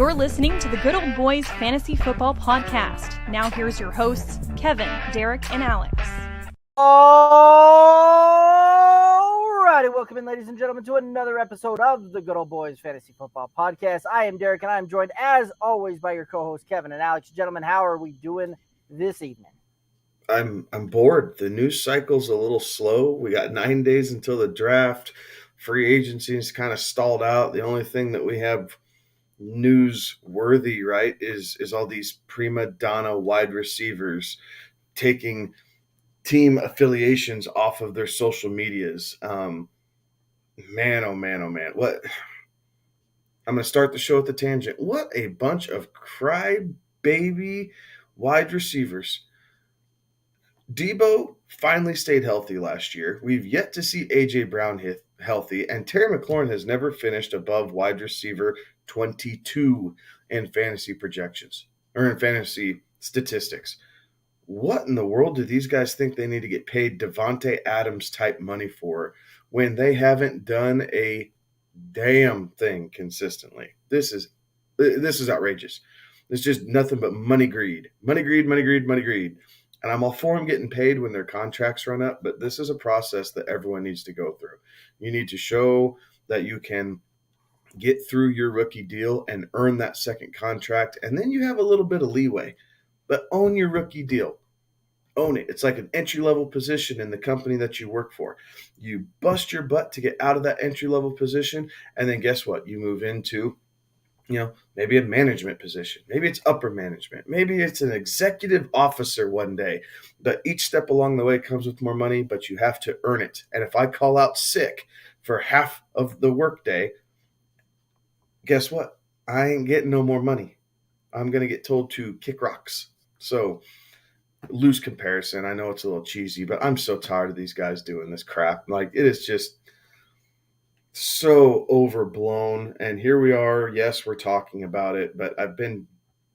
You're listening to the Good Old Boys Fantasy Football Podcast. Now here's your hosts, Kevin, Derek, and Alex. Alrighty, welcome in, ladies and gentlemen, to another episode of the Good Old Boys Fantasy Football Podcast. I am Derek, and I am joined, as always, by your co-hosts, Kevin and Alex. Gentlemen, how are we doing this evening? I'm bored. The news cycle's a little slow. We got 9 days until the draft. Free agency is kind of stalled out. The only thing that we have newsworthy, right, is all these prima donna wide receivers taking team affiliations off of their social medias. Man, oh man, oh man. What? I'm going to start the show at the tangent. What a bunch of crybaby wide receivers. Debo finally stayed healthy last year. We've yet to see A.J. Brown healthy, and Terry McLaurin has never finished above wide receiver 22 in fantasy projections or in fantasy statistics. What in the world do these guys think they need to get paid Devontae Adams type money for when they haven't done a damn thing consistently? This is outrageous. It's just nothing but money greed. Money greed, money greed, money greed. And I'm all for them getting paid when their contracts run up, but this is a process that everyone needs to go through. You need to show that you can get through your rookie deal and earn that second contract, and then you have a little bit of leeway. But own your rookie deal. Own it. It's like an entry-level position in the company that you work for. You bust your butt to get out of that entry-level position, and then guess what? You move into maybe a management position. Maybe it's upper management. Maybe it's an executive officer one day. But each step along the way comes with more money, but you have to earn it. And if I call out sick for half of the workday, guess what? I ain't getting no more money. I'm going to get told to kick rocks. So, loose comparison. I know it's a little cheesy, but I'm so tired of these guys doing this crap. Like, it is just so overblown, and here we are. Yes, we're talking about it, but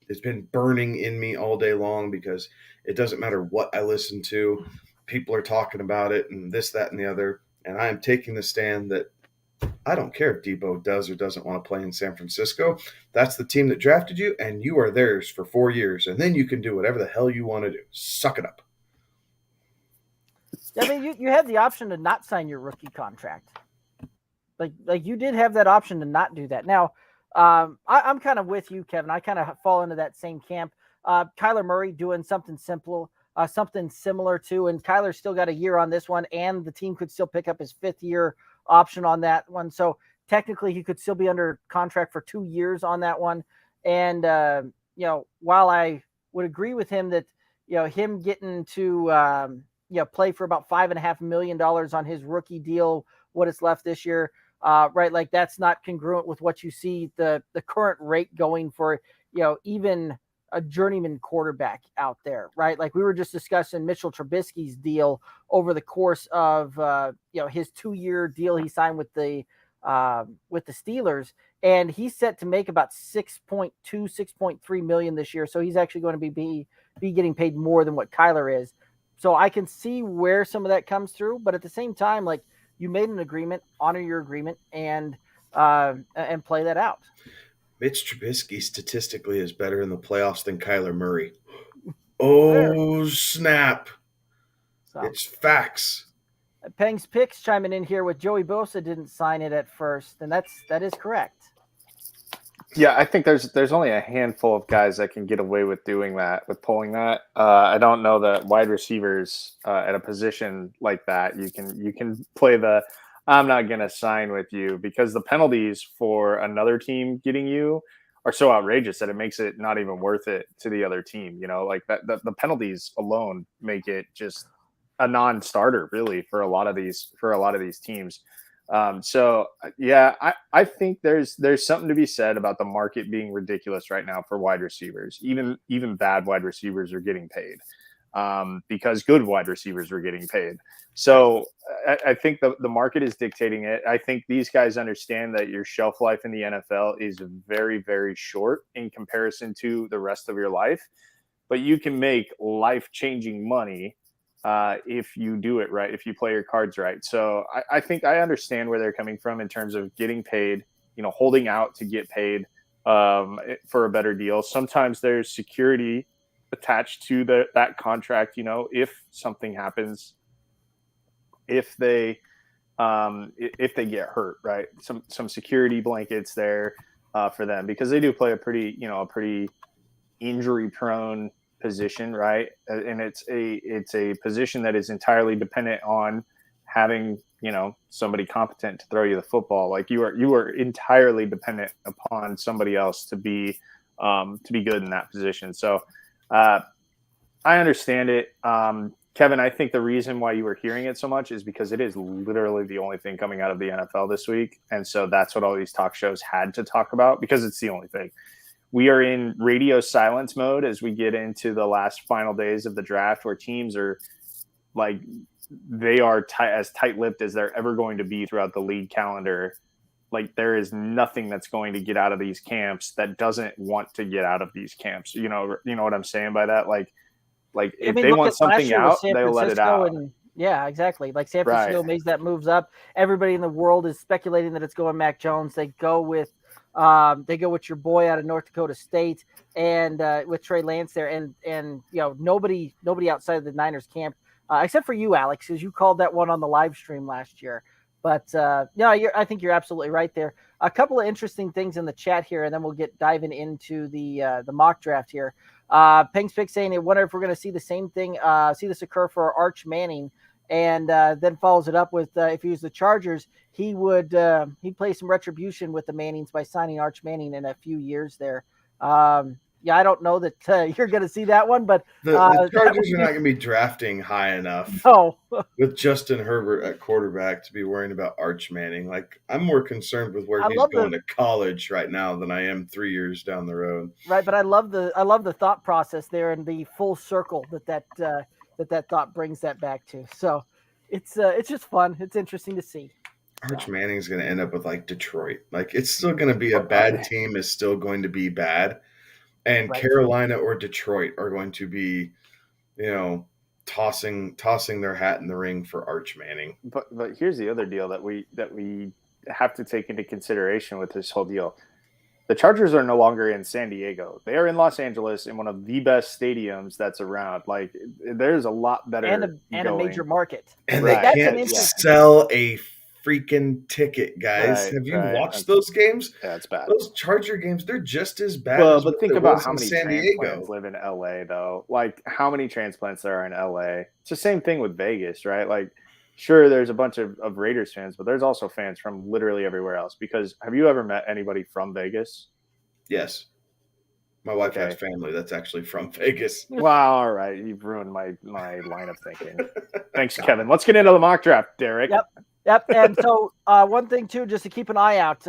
it's been burning in me all day long because it doesn't matter what I listen to. People are talking about it and this, that, and the other, and I am taking the stand that I don't care if Debo does or doesn't want to play in San Francisco. That's the team that drafted you, and you are theirs for 4 years, and then you can do whatever the hell you want to do. Suck it up. I mean, you had the option to not sign your rookie contract. Like you did have that option to not do that. Now, I'm kind of with you, Kevin. I kind of fall into that same camp. Kyler Murray doing something similar to, and Kyler's still got a year on this one, and the team could still pick up his 5th year option on that one. So technically he could still be under contract for 2 years on that one. And, while I would agree with him that, him getting to, play for about $5.5 million on his rookie deal, what is left this year, right? Like that's not congruent with what you see the current rate going for, even a journeyman quarterback out there, right? Like we were just discussing Mitchell Trubisky's deal over the course of, his 2-year deal he signed with the Steelers, and he's set to make about 6.3 million this year. So he's actually going to be getting paid more than what Kyler is. So I can see where some of that comes through, but at the same time, like, you made an agreement, honor your agreement, and play that out. Mitch Trubisky statistically is better in the playoffs than Kyler Murray. Oh, snap. So, it's facts. Peng's Picks chiming in here with Joey Bosa didn't sign it at first, and that is correct. Yeah, I think there's only a handful of guys that can get away with doing that, with pulling that. I don't know that wide receivers at a position like that you can play the I'm not going to sign with you, because the penalties for another team getting you are so outrageous that it makes it not even worth it to the other team. Like that the penalties alone make it just a non-starter really for a lot of these teams. So yeah, I think there's something to be said about the market being ridiculous right now for wide receivers. Even bad wide receivers are getting paid, because good wide receivers are getting paid. So I think the market is dictating it. I think these guys understand that your shelf life in the NFL is very, very short in comparison to the rest of your life, but you can make life-changing money if you do it right, if you play your cards right. So I think I understand where they're coming from in terms of getting paid, holding out to get paid. for a better deal. Sometimes there's security attached to that contract. If something happens, if they get hurt, right? Some security blankets there for them, because they do play a pretty injury prone position, right? And it's a position that is entirely dependent on having somebody competent to throw you the football. Like you are entirely dependent upon somebody else to be good in that position. So I understand it. Kevin, I think the reason why you were hearing it so much is because it is literally the only thing coming out of the NFL this week. And so that's what all these talk shows had to talk about, because it's the only thing. We are in radio silence mode as we get into the last final days of the draft, where teams are like, they are as tight-lipped as they're ever going to be throughout the league calendar. Like, there is nothing that's going to get out of these camps that doesn't want to get out of these camps. You know what I'm saying by that? Like if they want something out, they'll let it out. Yeah, exactly. Like San Francisco makes that moves up. Everybody in the world is speculating that it's going Mac Jones. They go with your boy out of North Dakota State, and with Trey Lance there, and nobody outside of the Niners camp, except for you, Alex, because you called that one on the live stream last year. But I think you're absolutely right there. A couple of interesting things in the chat here, and then we'll get diving into the mock draft here. Peng's Pick saying, I wonder if we're going to see the same thing, see this occur for Arch Manning, and then follows it up with if he was the Chargers, he'd play some retribution with the Mannings by signing Arch Manning in a few years there. I don't know that you're going to see that one, but the Chargers are not going to be drafting high enough with Justin Herbert at quarterback to be worrying about Arch Manning. Like, I'm more concerned with where he's going to college right now than I am 3 years down the road. Right, but I love the thought process there and the full circle that thought brings that back to. So it's just fun. It's interesting to see. Arch Manning's going to end up with like Detroit. Like, it's still going to be a bad team is still going to be bad. And right. Carolina or Detroit are going to be, tossing their hat in the ring for Arch Manning. But here's the other deal that we have to take into consideration with this whole deal. The Chargers are no longer in San Diego. They are in Los Angeles in one of the best stadiums that's around. Like, there's a lot better and a major market. And they can't sell a freaking ticket, guys. Right, have you watched those games? Yeah, it's bad. Those Charger games, they're just as bad. Well, but think about how many transplants live in LA, though. Like, how many transplants there are in LA. It's the same thing with Vegas, right? Like, sure, there's a bunch of Raiders fans, but there's also fans from literally everywhere else. Because have you ever met anybody from Vegas? Yes. My wife has family that's actually from Vegas. Well, all right. You've ruined my line of thinking. Thanks, Kevin. Let's get into the mock draft, Derek. Yep. And so one thing too, just to keep an eye out,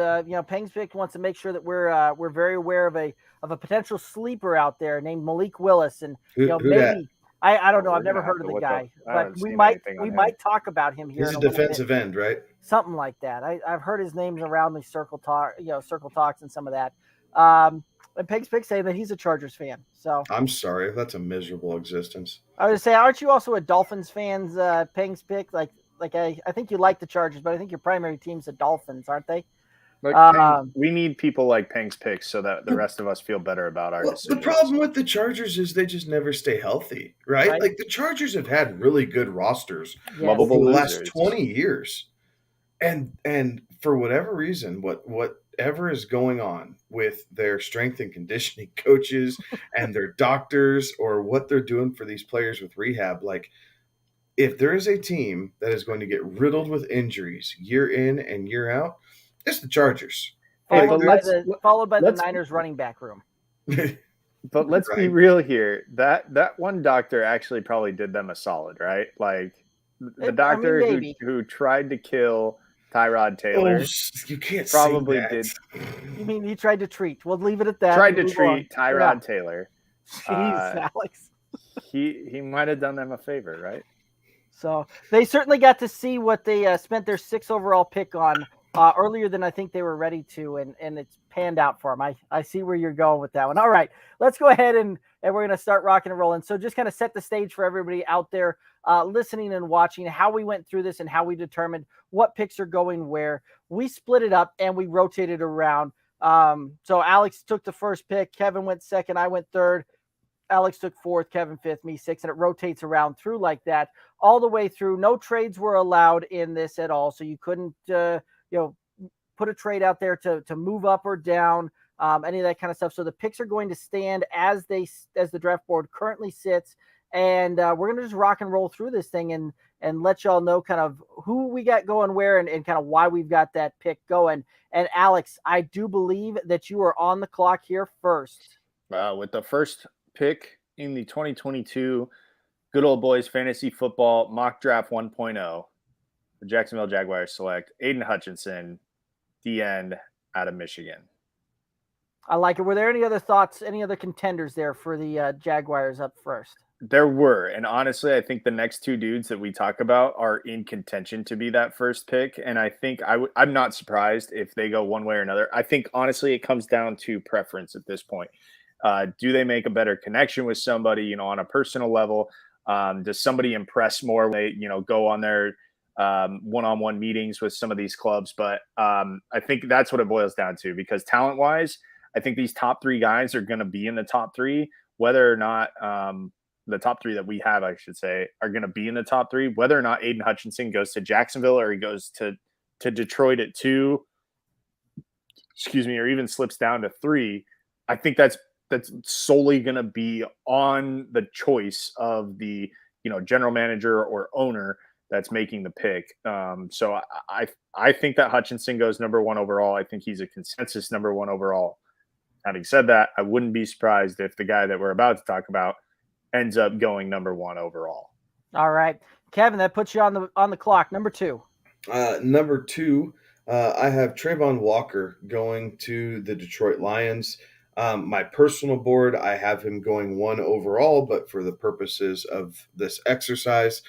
Peng's Pick wants to make sure that we're very aware of a potential sleeper out there named Malik Willis, and maybe that? I don't know. I've never heard of the guy, but we might talk about him here. He's a defensive end, right? Something like that. I've heard his names around the circle talks and some of that. And Peg's Pick saying that he's a Chargers fan. So I'm sorry, that's a miserable existence. I was say, aren't you also a Dolphins fan, Peg's Pick? Like I think you like the Chargers, but I think your primary team's the Dolphins, aren't they? We need people like Peng's Picks so that the rest of us feel better about our decisions. The problem with the Chargers is they just never stay healthy, right? Like, the Chargers have had really good rosters over the last 20 years. And for whatever reason, whatever is going on with their strength and conditioning coaches and their doctors, or what they're doing for these players with rehab, like, if there is a team that is going to get riddled with injuries year in and year out, it's the Chargers. Followed by the Niners running back room. But let's be real here. That one doctor actually probably did them a solid, right? Like, the doctor who tried to kill Tyrod Taylor. You can't probably say that. did. You mean he tried to treat? We'll leave it at that. Tried to treat Tyrod Taylor. Jeez, Alex. He might have done them a favor, right? So they certainly got to see what they spent their 6th overall pick on earlier than I think they were ready to, and it's panned out for them. I see where you're going with that one. All right, let's go ahead and we're going to start rocking and rolling. So just kind of set the stage for everybody out there listening and watching how we went through this and how we determined what picks are going where. We split it up and we rotated around. So Alex took the first pick. Kevin went second. I went third. Alex took fourth. Kevin fifth. Me sixth. And it rotates around through like that all the way through. No trades were allowed in this at all. So you couldn't, put a trade out there to move up or down, any of that kind of stuff. So the picks are going to stand as the draft board currently sits. And we're going to just rock and roll through this thing and let y'all know kind of who we got going where and kind of why we've got that pick going. And Alex, I do believe that you are on the clock here first. With the first pick in the 2022 Good Old Boys Fantasy Football Mock Draft 1.0, the Jacksonville Jaguars select Aidan Hutchinson, DN out of Michigan. I like it. Were there any other thoughts, any other contenders there for the Jaguars up first? There were. And honestly, I think the next two dudes that we talk about are in contention to be that first pick. And I think I'm not surprised if they go one way or another. I think, honestly, it comes down to preference at this point. Do they make a better connection with somebody, on a personal level? Does somebody impress more when they, go on their one-on-one meetings with some of these clubs? But I think that's what it boils down to, because talent-wise, I think these top three guys are going to be in the top three, whether or not the top three that we have, I should say, are going to be in the top three, whether or not Aidan Hutchinson goes to Jacksonville or he goes to Detroit at 2, or even slips down to 3. I think that's solely going to be on the choice of the, general manager or owner that's making the pick. So I think that Hutchinson goes number 1 overall. I think he's a consensus number 1 overall. Having said that, I wouldn't be surprised if the guy that we're about to talk about ends up going number 1 overall. All right, Kevin, that puts you on the clock. Number 2. Number 2, I have Trayvon Walker going to the Detroit Lions. My personal board, I have him going 1 overall, but for the purposes of this exercise,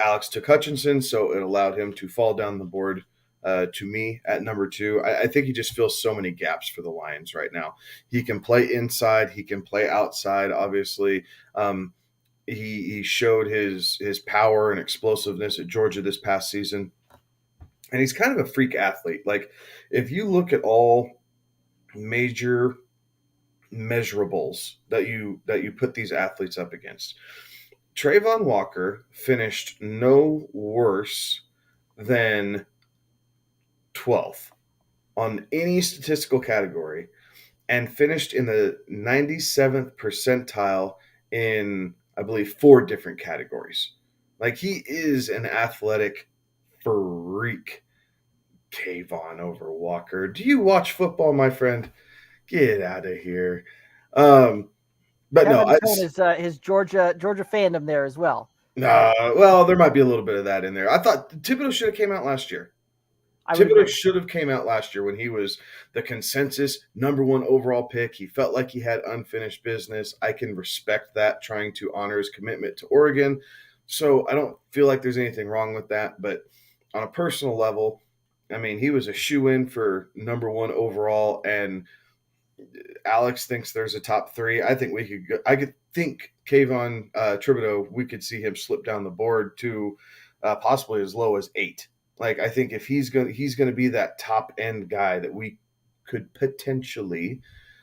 Alex took Hutchinson, so it allowed him to fall down the board to me at number 2. I think he just fills so many gaps for the Lions right now. He can play inside. He can play outside, obviously. He showed his power and explosiveness at Georgia this past season. And he's kind of a freak athlete. Like, if you look at all major measurables that you put these athletes up against, Trayvon Walker finished no worse than 12th on any statistical category and finished in the 97th percentile in, I believe, 4 different categories. Like, he is an athletic freak. Kayvon over Walker. Do you watch football, my friend? Get out of here. But Kevin's no, his Georgia fandom there as well. Well, there might be a little bit of that in there. I thought Thibodeau should have came out last year. Thibodeau should have came out last year when he was the consensus number 1 overall pick. He felt like he had unfinished business. I can respect that, trying to honor his commitment to Oregon. So I don't feel like there's anything wrong with that. But on a personal level, I mean, he was a shoo-in for number 1 overall, and Alex thinks there's a top 3. I think I could think Kayvon Thibodeau, we could see him slip down the board to possibly as low as 8. Like, I think if he's going to be that top end guy that we could potentially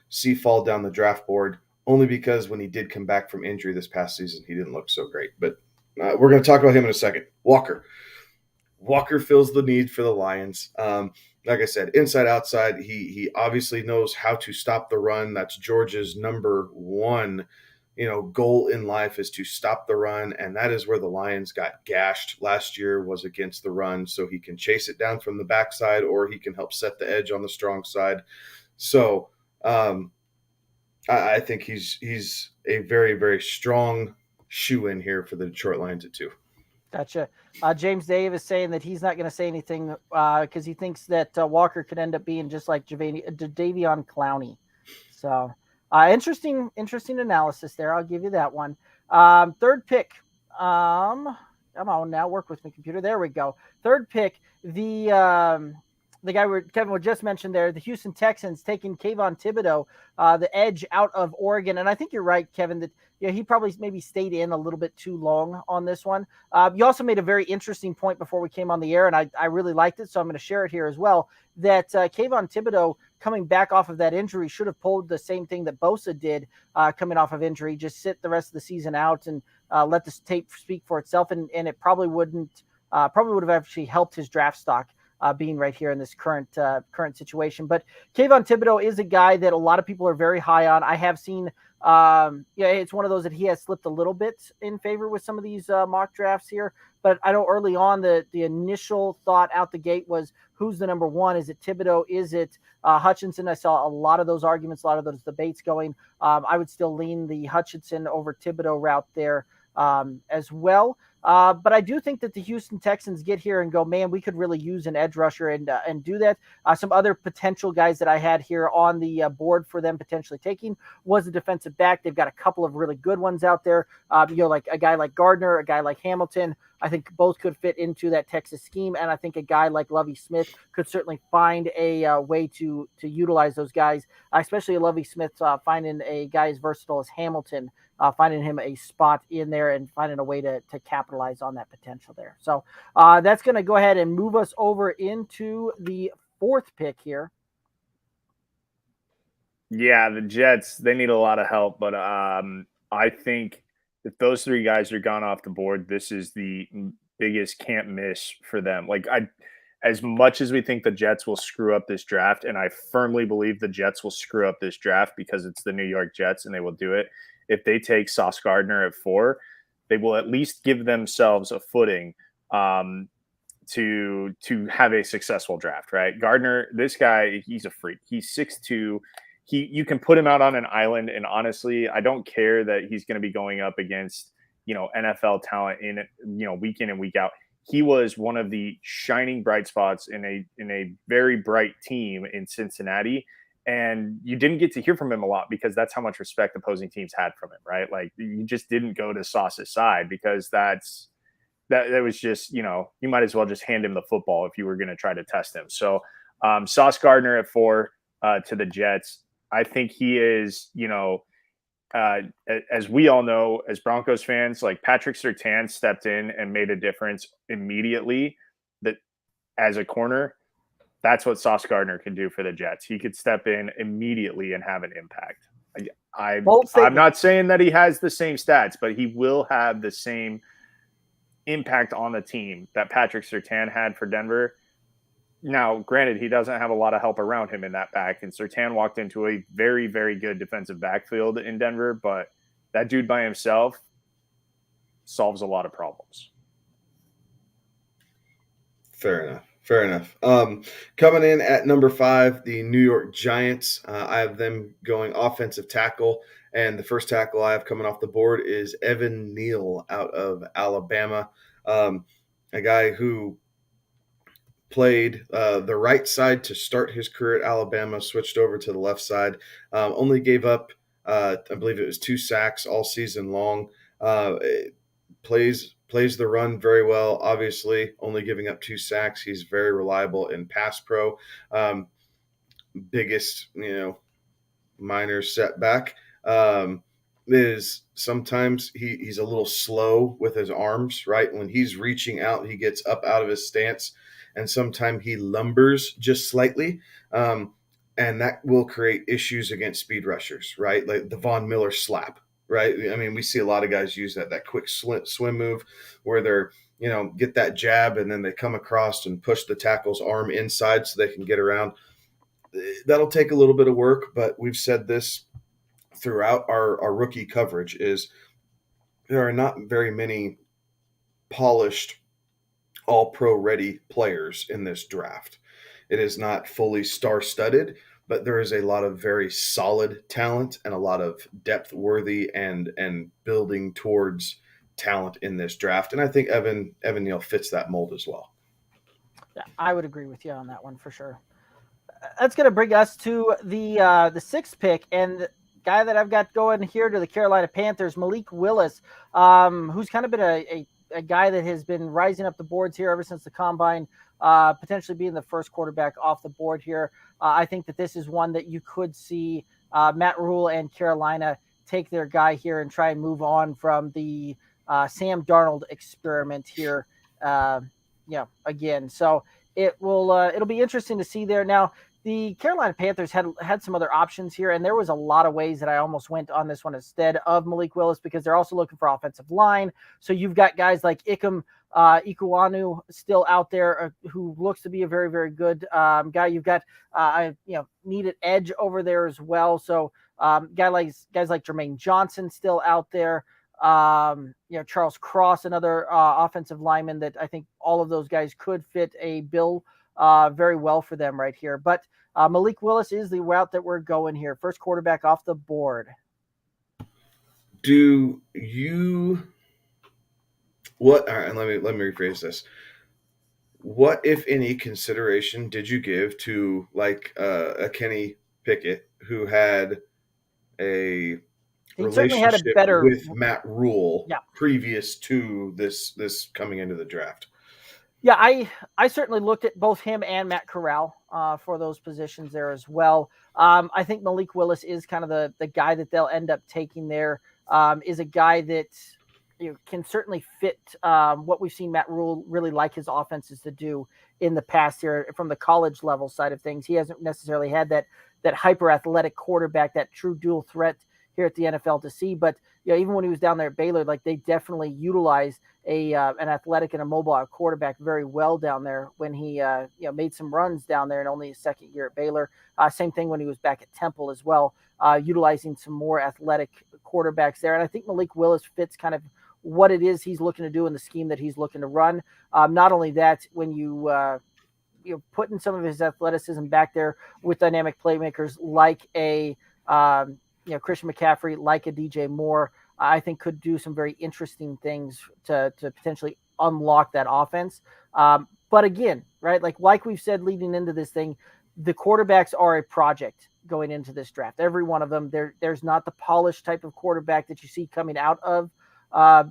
see fall down the draft board, only because when he did come back from injury this past season, he didn't look so great. But we're going to talk about him in a second. Walker fills the need for the Lions. Like I said, inside, outside, he obviously knows how to stop the run. That's Georgia's number 1, goal in life, is to stop the run. And that is where the Lions got gashed last year, was against the run. So he can chase it down from the backside, or he can help set the edge on the strong side. So I think he's a very, very strong shoe-in here for the Detroit Lions at 2. Gotcha. James Dave is saying that he's not going to say anything because he thinks that Walker could end up being just like Jadeveon Clowney. So interesting analysis there. I'll give you that one. Third pick. Come on now, work with me, computer. There we go. Third pick. The guy Kevin would just mentioned there, the Houston Texans taking Kayvon Thibodeau, the edge out of Oregon. And I think you're right, Kevin, that he probably maybe stayed in a little bit too long on this one. You also made a very interesting point before we came on the air, and I really liked it, so I'm going to share it here as well, that Kayvon Thibodeau coming back off of that injury, should have pulled the same thing that Bosa did coming off of injury, just sit the rest of the season out and let the tape speak for itself. And it probably would have actually helped his draft stock being right here in this current situation. But Kayvon Thibodeaux is a guy that a lot of people are very high on. I have seen, it's one of those that he has slipped a little bit in favor with some of these mock drafts here. But I know early on the initial thought out the gate was, who's the number one? Is it Thibodeaux? Is it Hutchinson? I saw a lot of those arguments, a lot of those debates going. I would still lean the Hutchinson over Thibodeaux route there as well. But I do think that the Houston Texans get here and go, man, we could really use an edge rusher and do that. Some other potential guys that I had here on the board for them potentially taking was a defensive back. They've got a couple of really good ones out there. Like a guy like Gardner, a guy like Hamilton. I think both could fit into that Texas scheme, and I think a guy like Lovie Smith could certainly find a way to utilize those guys, especially Lovie Smith finding a guy as versatile as Hamilton, finding him a spot in there and finding a way to capitalize on that potential there. So that's going to go ahead and move us over into the fourth pick here. Yeah, the Jets, they need a lot of help, but I think if those three guys are gone off the board, this is the biggest can't miss for them. As much as we think the Jets will screw up this draft, and I firmly believe the Jets will screw up this draft because it's the New York Jets and they will do it. If they take Sauce Gardner at 4, they will at least give themselves a footing to have a successful draft, right? Gardner, this guy, he's a freak. He's 6'2". You can put him out on an island, and honestly, I don't care that he's going to be going up against, NFL talent in week in and week out. He was one of the shining bright spots in a very bright team in Cincinnati, and you didn't get to hear from him a lot because that's how much respect opposing teams had from him, right? Like, you just didn't go to Sauce's side because that was just, you might as well just hand him the football if you were going to try to test him. So Sauce Gardner at 4 to the Jets. I think he is, as we all know, as Broncos fans, like Patrick Surtain stepped in and made a difference immediately. That as a corner, that's what Sauce Gardner can do for the Jets. He could step in immediately and have an impact. I'm not saying that he has the same stats, but he will have the same impact on the team that Patrick Surtain had for Denver. Now, granted, he doesn't have a lot of help around him in that back, and Surtain walked into a very, very good defensive backfield in Denver, but that dude by himself solves a lot of problems. Fair enough. Coming in at number 5, the New York Giants. I have them going offensive tackle, and the first tackle I have coming off the board is Evan Neal out of Alabama, a guy who played the right side to start his career at Alabama, switched over to the left side, only gave up, I believe it was 2 sacks all season long. Plays the run very well, obviously, only giving up 2 sacks. He's very reliable in pass pro. Biggest, minor setback is sometimes he's a little slow with his arms, right? When he's reaching out, he gets up out of his stance, and sometimes he lumbers just slightly, and that will create issues against speed rushers, right? Like the Von Miller slap, right? I mean, we see a lot of guys use that quick swim move where they're, get that jab and then they come across and push the tackle's arm inside so they can get around. That'll take a little bit of work, but we've said this throughout our rookie coverage is there are not very many polished all-pro ready players in this draft. It is not fully star-studded, but there is a lot of very solid talent and a lot of depth-worthy and building towards talent in this draft. And I think Evan Neal fits that mold as well. Yeah, I would agree with you on that one for sure. That's going to bring us to the 6th pick, and the guy that I've got going here to the Carolina Panthers, Malik Willis, who's kind of been a guy that has been rising up the boards here ever since the combine, potentially being the first quarterback off the board here. I think that this is one that you could see Matt Rule and Carolina take their guy here and try and move on from the Sam Darnold experiment here. Again, so it'll be interesting to see there. Now, the Carolina Panthers had some other options here, and there was a lot of ways that I almost went on this one instead of Malik Willis because they're also looking for offensive line. So you've got guys like Ikuanu still out there who looks to be a very, very good guy. You've got needed edge over there as well. So guys like Jermaine Johnson still out there. Charles Cross, another offensive lineman that I think all of those guys could fit a bill very well for them right here. But Malik Willis is the route that we're going here. First quarterback off the board. Do you all right, let me rephrase this. What, if any, consideration did you give to like a Kenny Pickett who had a relationship with Matt Rule previous to this coming into the draft? Yeah, I certainly looked at both him and Matt Corral for those positions there as well. I think Malik Willis is kind of the guy that they'll end up taking there. Is a guy that can certainly fit what we've seen Matt Rule really like his offenses to do in the past here from the college level side of things. He hasn't necessarily had that hyper athletic quarterback, that true dual threat here at the NFL to see. But even when he was down there at Baylor, like they definitely utilized an athletic and a mobile quarterback very well down there when he made some runs down there in only his second year at Baylor. Same thing when he was back at Temple as well, utilizing some more athletic quarterbacks there. And I think Malik Willis fits kind of what it is he's looking to do in the scheme that he's looking to run. Not only that, when you putting some of his athleticism back there with dynamic playmakers like a Christian McCaffrey, like a DJ Moore, I think could do some very interesting things to potentially unlock that offense. But again, right, like we've said leading into this thing, the quarterbacks are a project going into this draft. Every one of them, there's not the polished type of quarterback that you see coming out of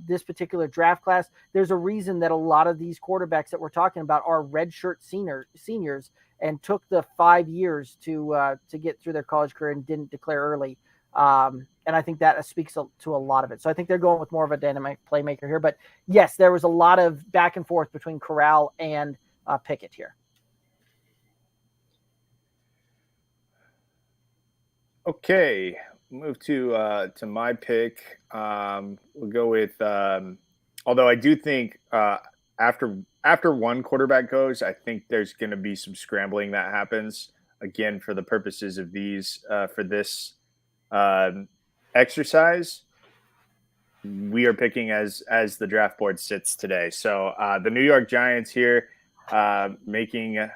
this particular draft class. There's a reason that a lot of these quarterbacks that we're talking about are redshirt seniors and took the 5 years to get through their college career and didn't declare early. And I think that speaks to a lot of it. So I think they're going with more of a dynamic playmaker here. But yes, there was a lot of back and forth between Corral and Pickett here. Okay, move to my pick. We'll go with. Although I do think after one quarterback goes, I think there's going to be some scrambling that happens again for the purposes of these for this exercise. We are picking as the draft board sits today. So the New York Giants here making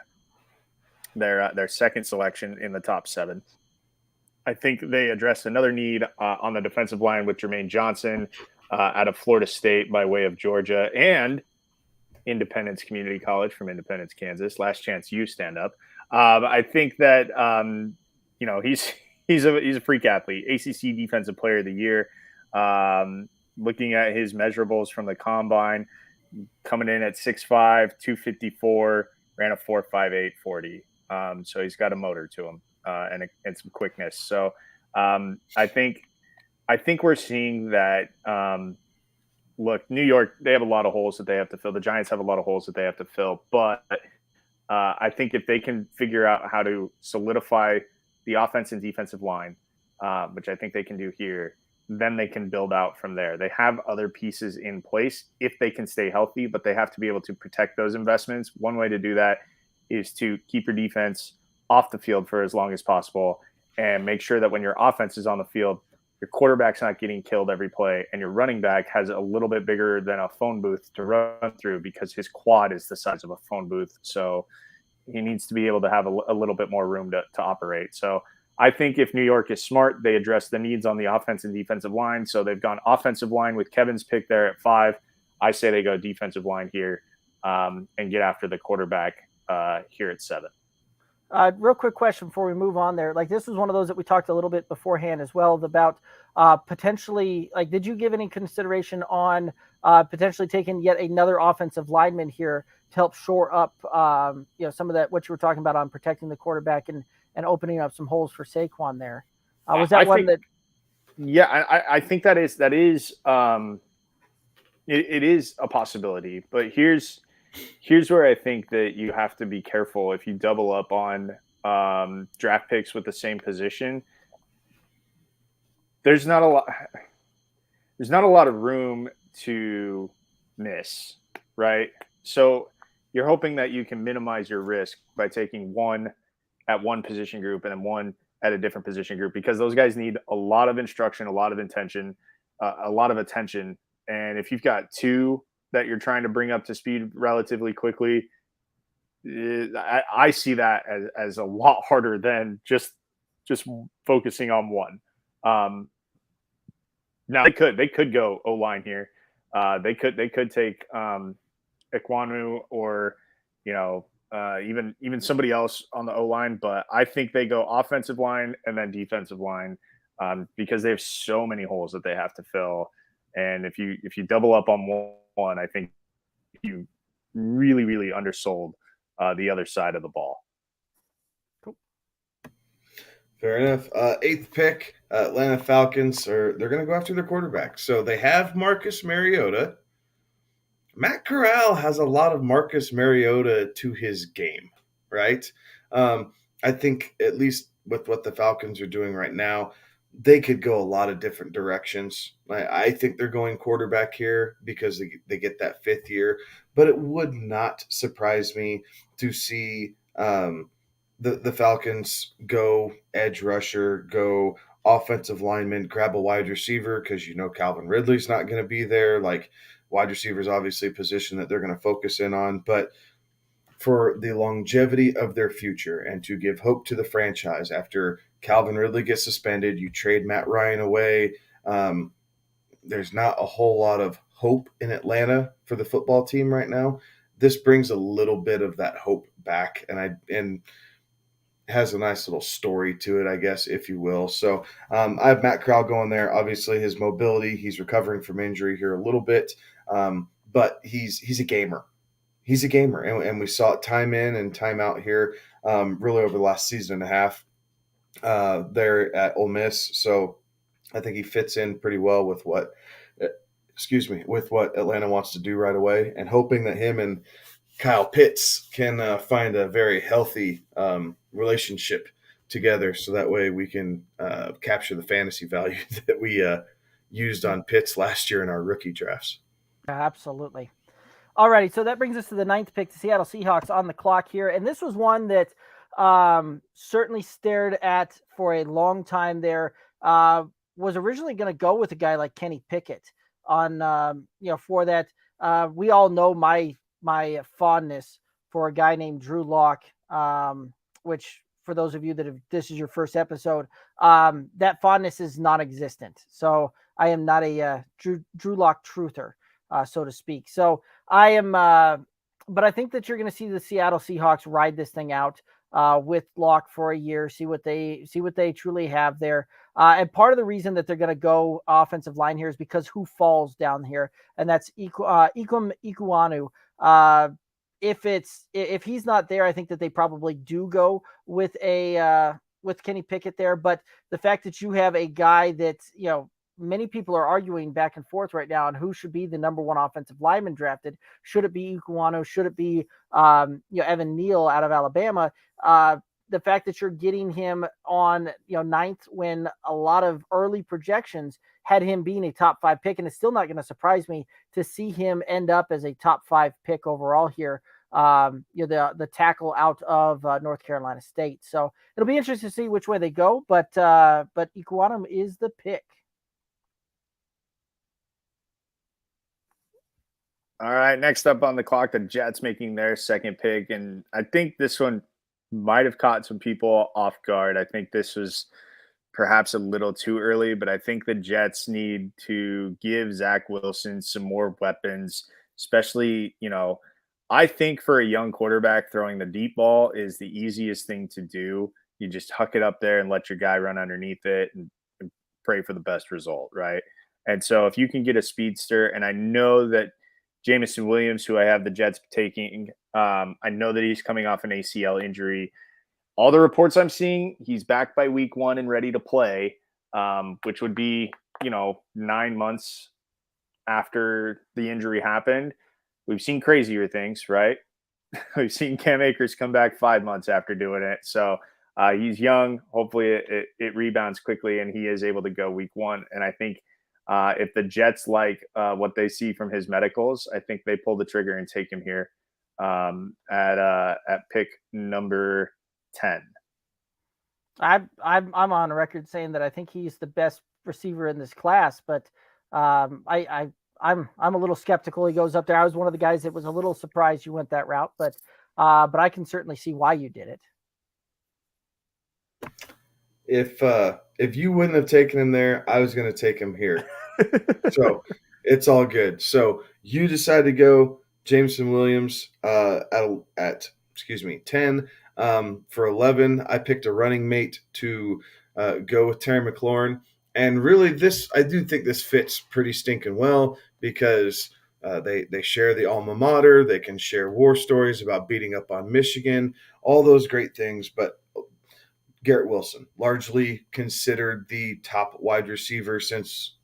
their second selection in the top 7. I think they addressed another need on the defensive line with Jermaine Johnson out of Florida State by way of Georgia and Independence Community College from Independence, Kansas. Last chance you stand up. I think that he's a freak athlete, ACC Defensive Player of the Year. Looking at his measurables from the combine, coming in at 6'5", 254, ran a 4.58 40. So he's got a motor to him. And some quickness. So I think we're seeing that. Look, New York, they have a lot of holes that they have to fill. The Giants have a lot of holes that they have to fill. But I think if they can figure out how to solidify the offense and defensive line, which I think they can do here, then they can build out from there. They have other pieces in place if they can stay healthy, but they have to be able to protect those investments. One way to do that is to keep your defense off the field for as long as possible and make sure that when your offense is on the field, your quarterback's not getting killed every play and your running back has a little bit bigger than a phone booth to run through because his quad is the size of a phone booth. So he needs to be able to have a little bit more room to operate. So I think if New York is smart, they address the needs on the offense and defensive line. So they've gone offensive line with Kevin's pick there at 5. I say they go defensive line here and get after the quarterback here at 7. Real quick question before we move on there. Like this was one of those that we talked a little bit beforehand as well about potentially, like, did you give any consideration on potentially taking yet another offensive lineman here to help shore up, some of that, what you were talking about on protecting the quarterback and opening up some holes for Saquon there? Was that Yeah, I think that is it is a possibility, but here's where I think that you have to be careful if you double up on draft picks with the same position, there's not a lot of room to miss, right? So you're hoping that you can minimize your risk by taking one at one position group and then one at a different position group, because those guys need a lot of instruction, a lot of attention. And if you've got two that you're trying to bring up to speed relatively quickly, I see that as a lot harder than just focusing on one. Now they could go O-line here. They could take Ekwonu or even somebody else on the O-line, but I think they go offensive line and then defensive line because they have so many holes that they have to fill. And if you double up on one, I think you really, really undersold the other side of the ball. Cool. Fair enough. 8th pick, Atlanta Falcons, they're going to go after their quarterback. So they have Marcus Mariota. Matt Corral has a lot of Marcus Mariota to his game, right? I think at least with what the Falcons are doing right now, they could go a lot of different directions. I think they're going quarterback here because they get that 5th year, but it would not surprise me to see the Falcons go edge rusher, go offensive lineman, grab a wide receiver because Calvin Ridley's not going to be there. Like, wide receiver is obviously a position that they're going to focus in on, but for the longevity of their future and to give hope to the franchise after Calvin Ridley gets suspended, you trade Matt Ryan away. There's not a whole lot of hope in Atlanta for the football team right now. This brings a little bit of that hope back, and has a nice little story to it, I guess, if you will. So I have Matt Corral going there. Obviously, his mobility, he's recovering from injury here a little bit, but he's a gamer. He's a gamer, and we saw it time in and time out here really over the last season and a half there at Ole Miss. So I think he fits in pretty well with what Atlanta wants to do right away, and hoping that him and Kyle Pitts can find a very healthy relationship together, so that way we can capture the fantasy value that we used on Pitts last year in our rookie drafts. Absolutely. Alrighty, so that brings us to the 9th pick, the Seattle Seahawks on the clock here, and this was one that certainly stared at for a long time there. Was originally going to go with a guy like Kenny Pickett on, for that. We all know my fondness for a guy named Drew Lock, which for those of you this is your first episode, that fondness is non-existent. So I am not a Drew Lock truther, so to speak. So I am, but I think that you're going to see the Seattle Seahawks ride this thing out with Lock for a year, see what they truly have there. And part of the reason that they're going to go offensive line here is because who falls down here, and that's Ikem Ekwonu. If he's not there, I think that they probably do go with with Kenny Pickett there. But the fact that you have a guy that many people are arguing back and forth right now on who should be the number 1 offensive lineman drafted. Should it be Ekwonu? Should it be Evan Neal out of Alabama? The fact that you're getting him on 9th when a lot of early projections had him being a top 5 pick, and it's still not going to surprise me to see him end up as a top 5 pick overall here. The tackle out of North Carolina State. So it'll be interesting to see which way they go, but Ekwonu is the pick. All right, next up on the clock, the Jets making their 2nd pick, and I think this one might have caught some people off guard. I think this was perhaps a little too early, but I think the Jets need to give Zach Wilson some more weapons, especially, I think for a young quarterback, throwing the deep ball is the easiest thing to do. You just huck it up there and let your guy run underneath it and pray for the best result, right? And so if you can get a speedster, and I know that Jameson Williams, who I have the Jets taking, I know that he's coming off an ACL injury. All the reports I'm seeing, he's back by week 1 and ready to play, which would be, 9 months after the injury happened. We've seen crazier things, right? We've seen Cam Akers come back 5 months after doing it. So He's young. Hopefully it rebounds quickly and he is able to go week 1. And I think if the Jets like what they see from his medicals, I think they pull the trigger and take him here at pick number 10. I'm on record saying that I think he's the best receiver in this class, but I'm a little skeptical he goes up there. I was one of the guys that was a little surprised you went that route, but I can certainly see why you did it. If you wouldn't have taken him there, I was going to take him here. So it's all good. So you decided to go Jameson Williams at 10. For 11, I picked a running mate to go with Terry McLaurin. And really, I do think this fits pretty stinking well because they share the alma mater. They can share war stories about beating up on Michigan, all those great things. But Garrett Wilson, largely considered the top wide receiver since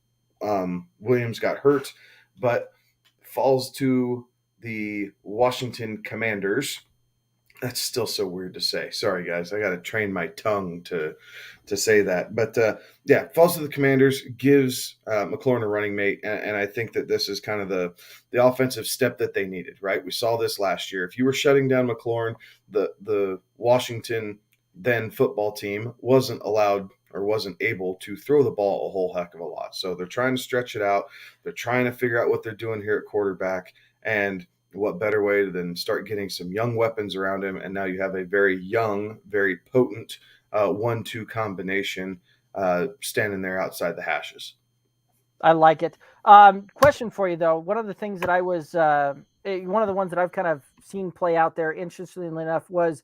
Williams got hurt, but falls to the Washington Commanders. That's still so weird to say. Sorry, guys. I got to train my tongue to say that. But, falls to the Commanders, gives McLaurin a running mate, and I think that this is kind of the offensive step that they needed, right? We saw this last year. If you were shutting down McLaurin, the Washington then football team wasn't allowed or wasn't able to throw the ball a whole heck of a lot. So they're trying to stretch it out. They're trying to figure out what they're doing here at quarterback, and what better way than start getting some young weapons around him. And now you have a very young, very potent 1-2 combination standing there outside the hashes. I like it. Question for you, though. One of the things that I was one of the ones that I've kind of seen play out there, interestingly enough, was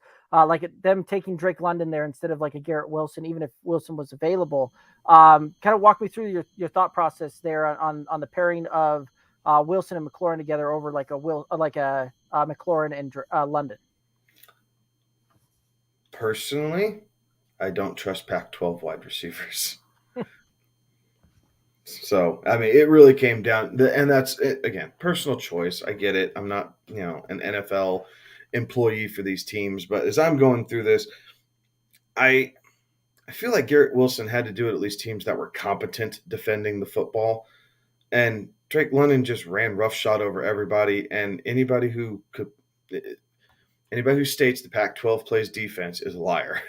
them taking Drake London there instead of like a Garrett Wilson, even if Wilson was available. Kind of walk me through your thought process there on the pairing of Wilson and McLaurin together over like a McLaurin and London. Personally, I don't trust Pac-12 wide receivers. So, I mean, it really came down, and that's it, again, personal choice. I get it. I'm not, an NFL employee for these teams, but as I'm going through this, I feel like Garrett Wilson had to do it at least teams that were competent defending the football, and Drake London just ran roughshod over everybody, and anybody who states the Pac-12 plays defense is a liar.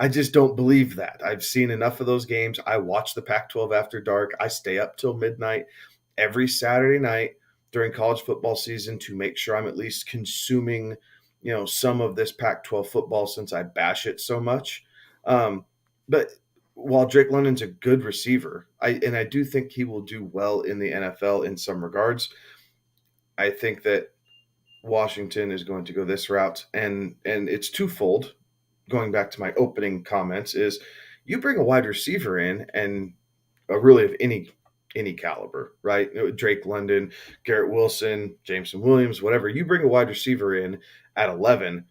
I just don't believe that. I've seen enough of those games. I watch the Pac-12 after dark. I stay up till midnight every Saturday night during college football season to make sure I'm at least consuming, some of this Pac-12 football since I bash it so much. But while Drake London's a good receiver, I do think he will do well in the NFL in some regards, I think that Washington is going to go this route, and it's twofold. Going back to my opening comments, is you bring a wide receiver in, and really of any caliber, right? Drake London, Garrett Wilson, Jameson Williams, whatever. You bring a wide receiver in at 11,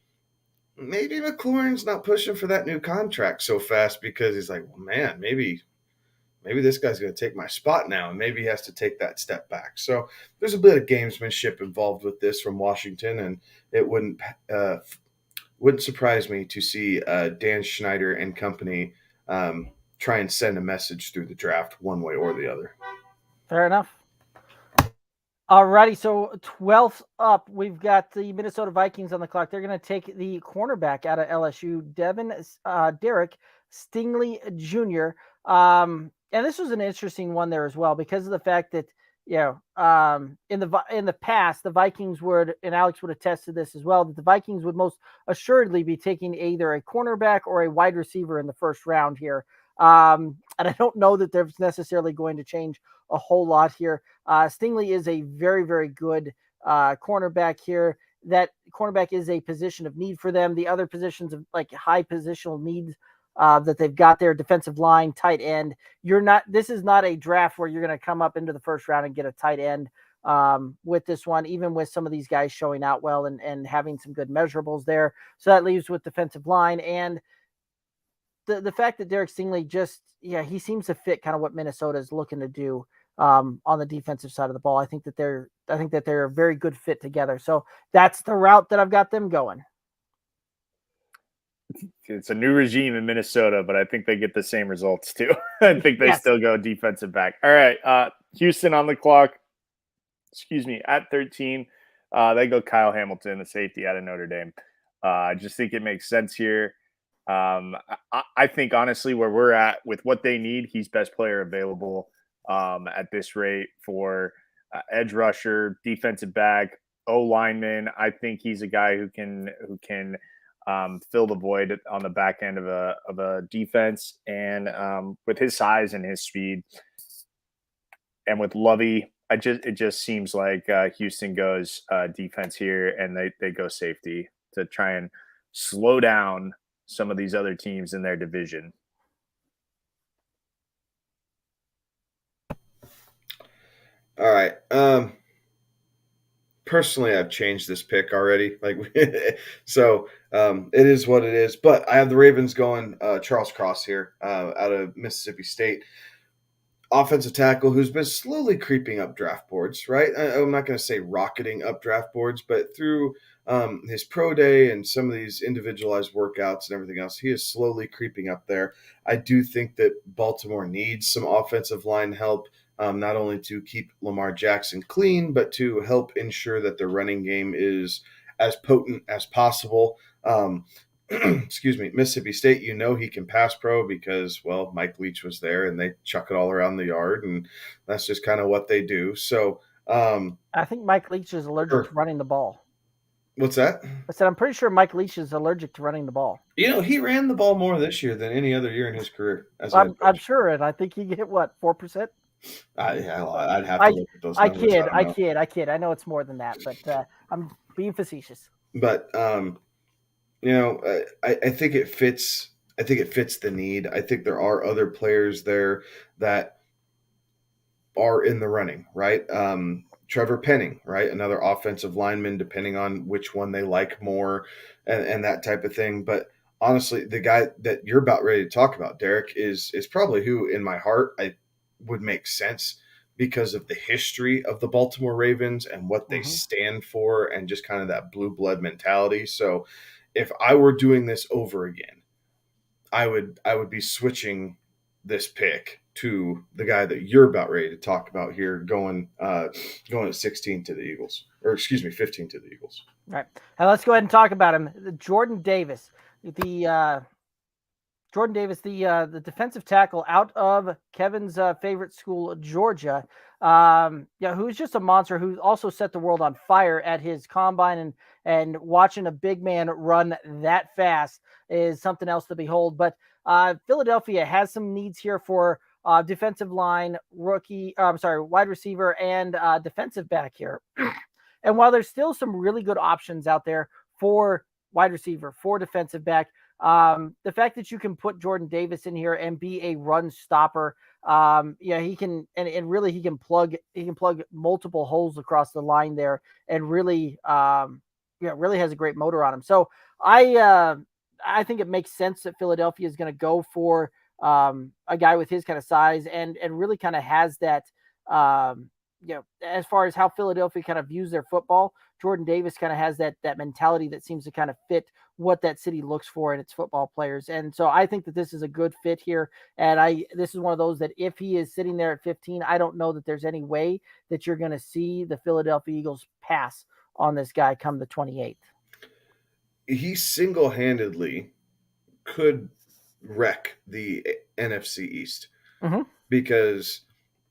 maybe McLaurin's not pushing for that new contract so fast because he's like, well, man, maybe this guy's going to take my spot now, and maybe he has to take that step back. So there's a bit of gamesmanship involved with this from Washington, and it wouldn't surprise me to see Dan Schneider and company try and send a message through the draft one way or the other. Fair enough. Alrighty, so 12th up, we've got the Minnesota Vikings on the clock. They're going to take the cornerback out of LSU, Derek Stingley Jr. And this was an interesting one there as well because of the fact that, in the past, the Vikings would, and Alex would attest to this as well, that the Vikings would most assuredly be taking either a cornerback or a wide receiver in the first round here. And I don't know that there's necessarily going to change a whole lot here. Stingley is a very, very good cornerback here. That cornerback is a position of need for them. The other positions of like high positional needs that they've got there, defensive line, tight end. This is not a draft where you're going to come up into the first round and get a tight end with this one, even with some of these guys showing out well and having some good measurables there. So that leaves with defensive line and the fact that Derek Stingley he seems to fit kind of what Minnesota is looking to do on the defensive side of the ball. I think that they're a very good fit together. So that's the route that I've got them going. it's a new regime in Minnesota, but I think they get the same results too. I think they still go defensive back. All right, Houston on the clock. At 13, they go Kyle Hamilton, the safety out of Notre Dame. I just think it makes sense here. I think honestly, where we're at with what they need, he's best player available at this rate for edge rusher, defensive back, O lineman. I think he's a guy who can fill the void on the back end of a defense, and with his size and his speed, and with Lovey, it just seems like Houston goes defense here, and they go safety to try and slow down some of these other teams in their division. All right. Personally, I've changed this pick already. So it is what it is. But I have the Ravens going Charles Cross here out of Mississippi State. Offensive tackle who's been slowly creeping up draft boards, right? I'm not going to say rocketing up draft boards, but through his pro day and some of these individualized workouts and everything else, he is slowly creeping up there. I do think that Baltimore needs some offensive line help, not only to keep Lamar Jackson clean, but to help ensure that the running game is as potent as possible. Excuse me, Mississippi State, he can pass pro because, well, Mike Leach was there and they chuck it all around the yard, and that's just kind of what they do. So I think Mike Leach is allergic to running the ball. What's that? I said I'm pretty sure Mike Leach is allergic to running the ball. He ran the ball more this year than any other year in his career. I'm sure, and I think he get 4%. I'd have to look at those numbers. I kid. I know it's more than that, but I'm being facetious. But I think it fits. I think it fits the need. I think there are other players there that are in the running, right? Trevor Penning, right? Another offensive lineman, depending on which one they like more and that type of thing. But honestly, the guy that you're about ready to talk about, Derek, is probably who in my heart I would make sense because of the history of the Baltimore Ravens and what they stand for and just kind of that blue blood mentality. So if I were doing this over again, I would be switching this pick to the guy that you're about ready to talk about here, going at 16 to the Eagles, or excuse me, 15 to the Eagles. All right. Now let's go ahead and talk about him. Jordan Davis, the defensive tackle out of Kevin's favorite school, Georgia. Who's just a monster, who also set the world on fire at his combine, and watching a big man run that fast is something else to behold. But Philadelphia has some needs here for defensive line, wide receiver, and defensive back here. And while there's still some really good options out there for wide receiver, for defensive back, the fact that you can put Jordan Davis in here and be a run stopper, he can, and really he can plug multiple holes across the line there, and really has a great motor on him. So I think it makes sense that Philadelphia is going to go for a guy with his kind of size and really kind of has that, as far as how Philadelphia kind of views their football, Jordan Davis kind of has that mentality that seems to kind of fit what that city looks for in its football players. And so I think that this is a good fit here. And this is one of those that if he is sitting there at 15, I don't know that there's any way that you're going to see the Philadelphia Eagles pass on this guy come the 28th. He single-handedly could wreck the NFC East because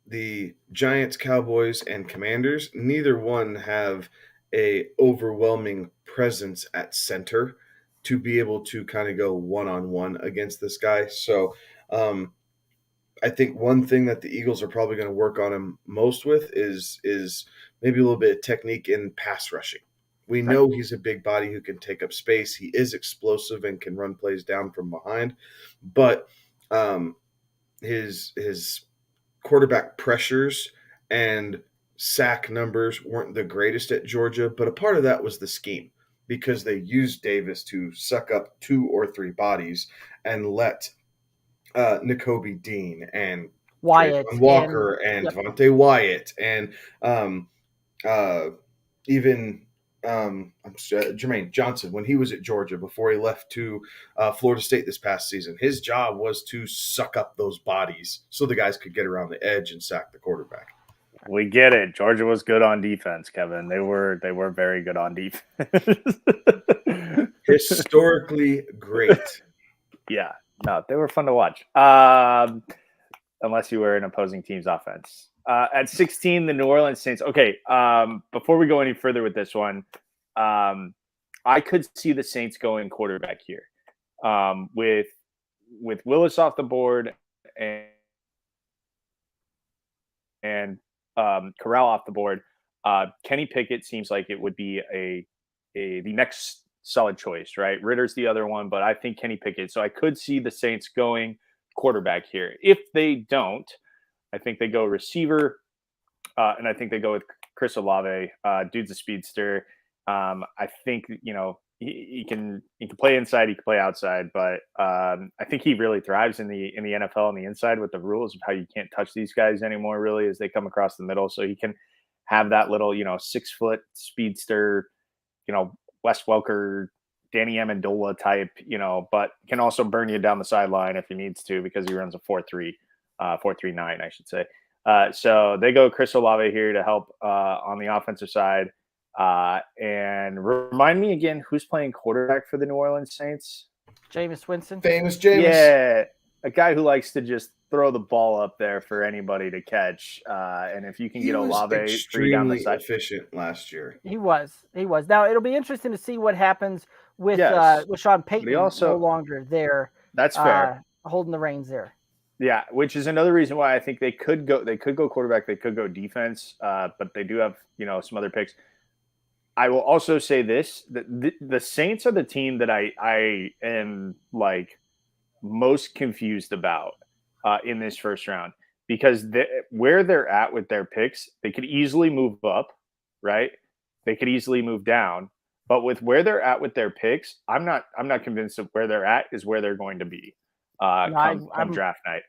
the Giants, Cowboys, and Commanders, neither one have a overwhelming presence at center to be able to kind of go one-on-one against this guy. So I think one thing that the Eagles are probably going to work on him most with is maybe a little bit of technique in pass rushing. We know he's a big body who can take up space. He is explosive and can run plays down from behind. But his quarterback pressures and sack numbers weren't the greatest at Georgia, but a part of that was the scheme because they used Davis to suck up 2 or 3 bodies and let Nakobe Dean and Wyatt Walker and Devontae Wyatt and even Jermaine Johnson, when he was at Georgia before he left to Florida State this past season. His job was to suck up those bodies so the guys could get around the edge and sack the quarterback. We get it. Georgia was good on defense, Kevin. They were very good on defense. Historically great. Yeah. No, they were fun to watch. Unless you were an opposing team's offense. At 16, the New Orleans Saints. Okay, before we go any further with this one, I could see the Saints going quarterback here, with Willis off the board and Corral off the board. Kenny Pickett seems like it would be the next solid choice, right? Ritter's the other one, but I think Kenny Pickett. So I could see the Saints going quarterback here. If they don't, I think they go receiver, and I think they go with Chris Olave. Dude's a speedster. I think he can play inside, he can play outside, but I think he really thrives in the NFL on the inside with the rules of how you can't touch these guys anymore, really, as they come across the middle. So he can have that little 6 foot speedster, Wes Welker, Danny Amendola type, but can also burn you down the sideline if he needs to, because he runs a 4.3, 4.39, I should say. So they go Chris Olave here to help on the offensive side. And remind me again, who's playing quarterback for the New Orleans Saints? Jameis Winston. Famous Jameis. Yeah, a guy who likes to just throw the ball up there for anybody to catch. And if you can get Olave free down the side, efficient last year. He was. Now it'll be interesting to see what happens with Sean Payton no longer there. That's fair. Holding the reins there. Yeah, which is another reason why I think they could go quarterback, they could go defense, but they do have some other picks. I will also say this: the Saints are the team that I am most confused about in this first round, because where they're at with their picks, they could easily move up, right? They could easily move down, but with where they're at with their picks, I'm not convinced of where they're at is where they're going to be come draft night.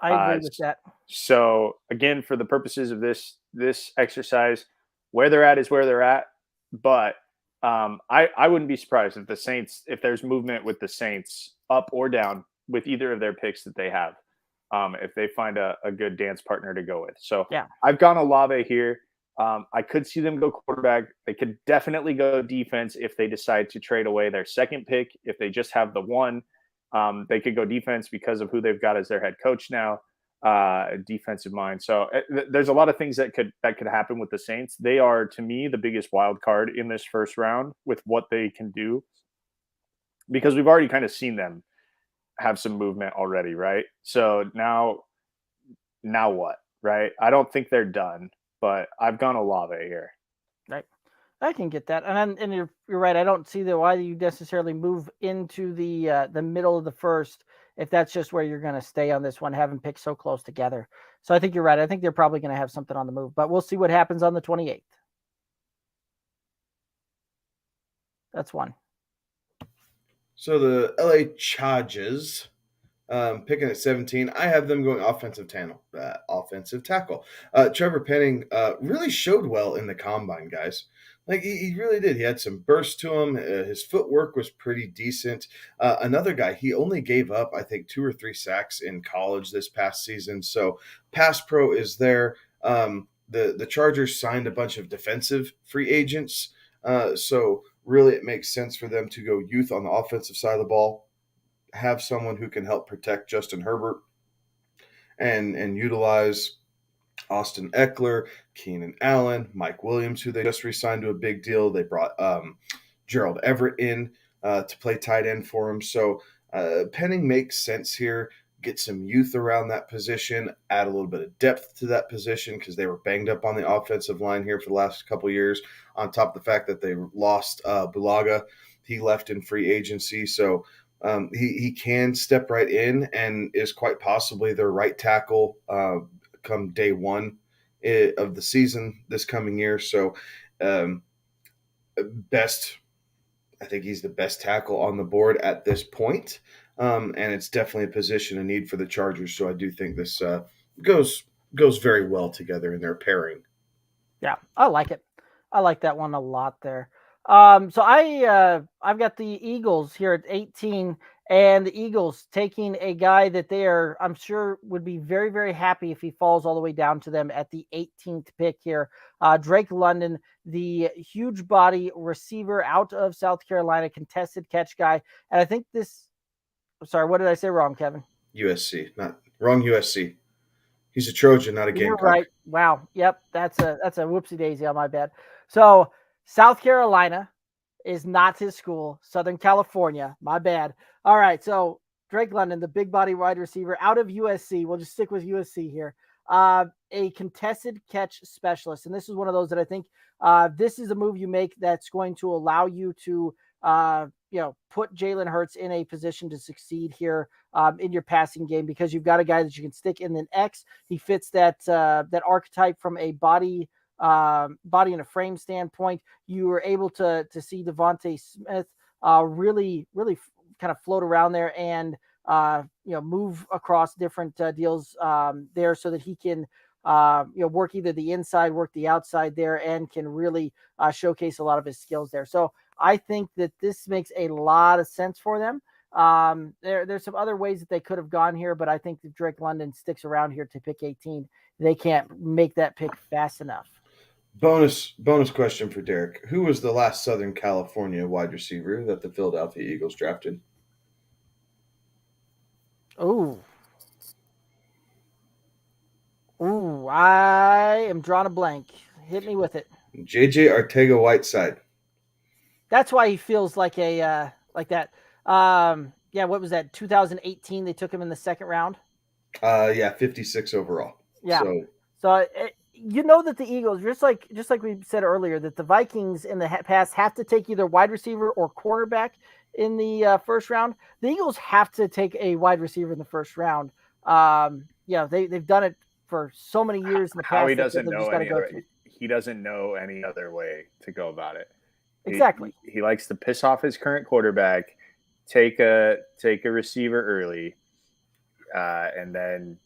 I agree with that. So again, for the purposes of this exercise, where they're at is where they're at. But I wouldn't be surprised if the Saints, if there's movement with the Saints up or down with either of their picks that they have, if they find a good dance partner to go with. So yeah, I've gone Olave here. I could see them go quarterback. They could definitely go defense if they decide to trade away their second pick. If they just have the one, they could go defense because of who they've got as their head coach now. Defensive mind. So there's a lot of things that could happen with the Saints. They are, to me, the biggest wild card in this first round with what they can do, because we've already kind of seen them have some movement already, right? So now what, right? I don't think they're done, but I've gone Olave here. Right. I can get that. And you're right. I don't see why you necessarily move into the middle of the first if that's just where you're going to stay on this one, having picked so close together. So I think you're right. I think they're probably going to have something on the move, but we'll see what happens on the 28th. That's one. So the LA Chargers, picking at 17, I have them going offensive tackle. Trevor Penning really showed well in the combine, guys. He really did. He had some burst to him. His footwork was pretty decent. Another guy, he only gave up, I think, 2 or 3 sacks in college this past season. So pass pro is there. The Chargers signed a bunch of defensive free agents. So really it makes sense for them to go youth on the offensive side of the ball, have someone who can help protect Justin Herbert and utilize Austin Eckler, Keenan Allen, Mike Williams, who they just re-signed to a big deal. They brought Gerald Everett in to play tight end for him. So Penning makes sense here. Get some youth around that position, add a little bit of depth to that position because they were banged up on the offensive line here for the last couple of years, on top of the fact that they lost Bulaga. He left in free agency. So he can step right in and is quite possibly their right tackle come day one of the season this coming year. So I think he's the best tackle on the board at this point. And it's definitely a position of need for the Chargers. So I do think this goes very well together in their pairing. Yeah, I like it. I like that one a lot there. So I've got the Eagles here at 18, and the Eagles taking a guy that they are, I'm sure, would be very, very happy if he falls all the way down to them at the 18th pick here. Drake London, the huge body receiver out of South Carolina, contested catch guy. And I think sorry, what did I say wrong, Kevin? USC, not wrong. USC. He's a Trojan, not a You're Gamecock. right. Wow. Yep. That's a whoopsie daisy on my bad. So South Carolina is not his school. Southern California. My bad. All right. So Drake London, the big body wide receiver out of USC. We'll just stick with USC here. A contested catch specialist. And this is one of those that I think this is a move you make that's going to allow you to put Jalen Hurts in a position to succeed here in your passing game, because you've got a guy that you can stick in an X. He fits that archetype from a body and a frame standpoint. You were able to see Devontae Smith really kind of float around there and move across different deals there, so that he can work either the inside, work the outside there, and can really showcase a lot of his skills there. So I think that this makes a lot of sense for them. There's some other ways that they could have gone here, but I think if Drake London sticks around here to pick 18, they can't make that pick fast enough. Bonus question for Derek. Who was the last Southern California wide receiver that the Philadelphia Eagles drafted? Ooh, I am drawing a blank. Hit me with it. JJ Arcega-Whiteside. That's why he feels like a like that. What was that? 2018. They took him in the second round. 56 overall. Yeah. So that the Eagles, just like we said earlier, that the Vikings in the past have to take either wide receiver or cornerback in the first round. The Eagles have to take a wide receiver in the first round. They've done it for so many years in the past. How he doesn't know he doesn't know any other way to go about it. Exactly. He likes to piss off his current quarterback, take a receiver early, and then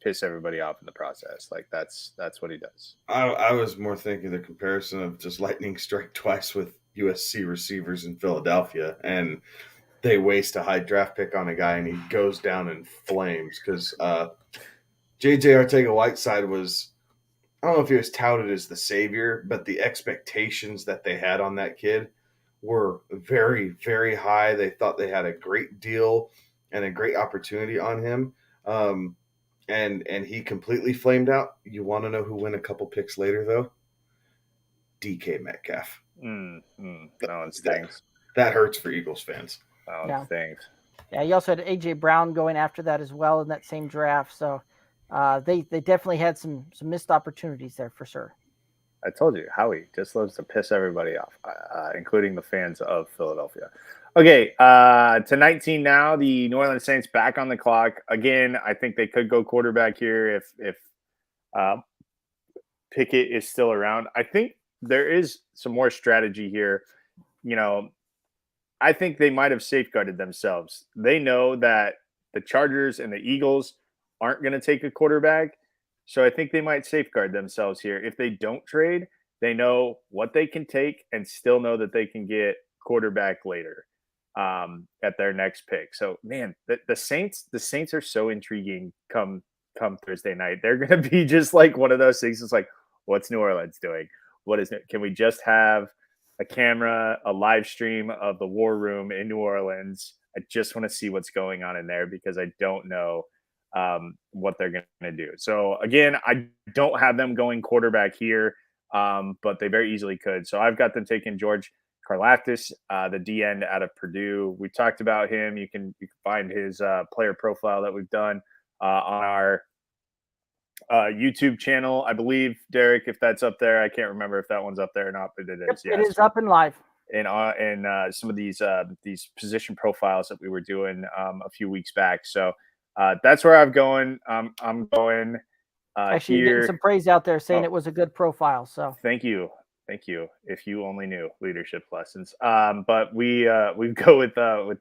piss everybody off in the process. Like that's what he does. I was more thinking the comparison of just lightning strike twice with USC receivers in Philadelphia, and they waste a high draft pick on a guy and he goes down in flames because JJ Arcega-Whiteside was, I don't know if he was touted as the savior, but the expectations that they had on that kid were very, very high. They thought they had a great deal and a great opportunity on him. And he completely flamed out. You want to know who went a couple picks later, though? DK Metcalf. That one stings. That hurts for Eagles fans. That one stings. Yeah, you also had A.J. Brown going after that as well in that same draft. So they definitely had some missed opportunities there for sure. I told you, Howie just loves to piss everybody off, including the fans of Philadelphia. Okay, to 19 now, the New Orleans Saints back on the clock. Again, I think they could go quarterback here if Pickett is still around. I think there is some more strategy here. I think they might have safeguarded themselves. They know that the Chargers and the Eagles aren't going to take a quarterback. So I think they might safeguard themselves here. If they don't trade, they know what they can take and still know that they can get quarterback later at their next pick. So, man, the Saints are so intriguing come Thursday night. They're going to be just like one of those things. It's like, what's New Orleans doing? What is it? Can we just have a camera, a live stream of the War Room in New Orleans? I just want to see what's going on in there because I don't know what they're going to do. So again, I don't have them going quarterback here, but they very easily could. So I've got them taking George Karlaftis, the D end out of Purdue. We talked about him. You can find his player profile that we've done on our YouTube channel, I believe, Derek, if that's up there. I can't remember if that one's up there or not, but it is. Yep, it is up and live. And some of these position profiles that we were doing a few weeks back. So that's where I'm going. I'm going actually here. Getting some praise out there saying it was a good profile. So thank you. If you only knew leadership lessons. But we go with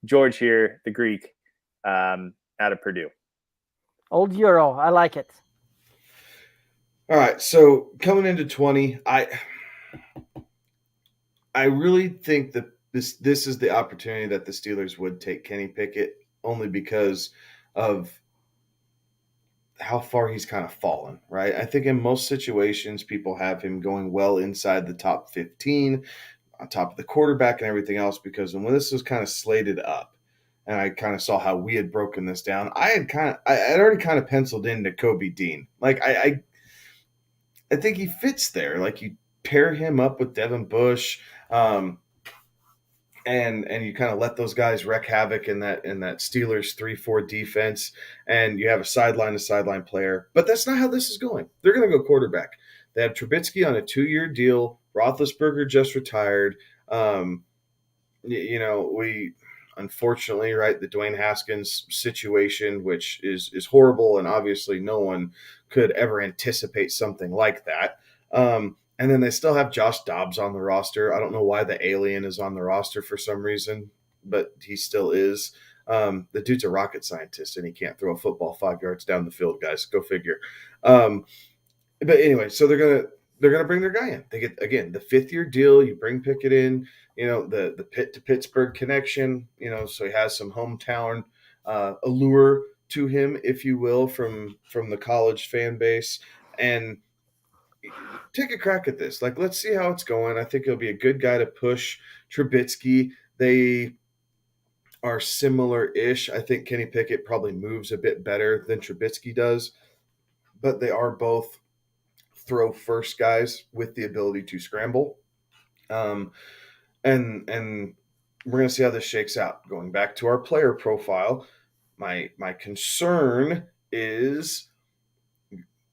George here, the Greek, out of Purdue. Old Euro, I like it. All right, so coming into 20, I really think that this is the opportunity that the Steelers would take Kenny Pickett, only because of how far he's kind of fallen, right? I think in most situations, people have him going well inside the top 15, on top of the quarterback and everything else, because when this was kind of slated up, and I kind of saw how we had broken this down, I had already kind of penciled in Kobe Dean. Like I think he fits there. Like you pair him up with Devin Bush, and you kind of let those guys wreak havoc in that Steelers 3-4 defense, and you have a sideline to sideline player. But that's not how this is going. They're going to go quarterback. They have Trubisky on a 2-year deal. Roethlisberger just retired. We unfortunately, right, the Dwayne Haskins situation, which is horrible, and obviously no one could ever anticipate something like that. And then they still have Josh Dobbs on the roster. I don't know why the alien is on the roster for some reason, but he still is. The dude's a rocket scientist, and he can't throw a football 5 yards down the field, guys. Go figure. But anyway, so they're gonna bring their guy in. They get, again, the 5th-year deal. You bring Pickett in. The Pitt to Pittsburgh connection. So he has some hometown allure to him, if you will, from the college fan base, and take a crack at this. Like, let's see how it's going. I think he'll be a good guy to push Trubisky. They are similar-ish. I think Kenny Pickett probably moves a bit better than Trubisky does, but they are both throw-first guys with the ability to scramble. And we're going to see how this shakes out. Going back to our player profile, my concern is,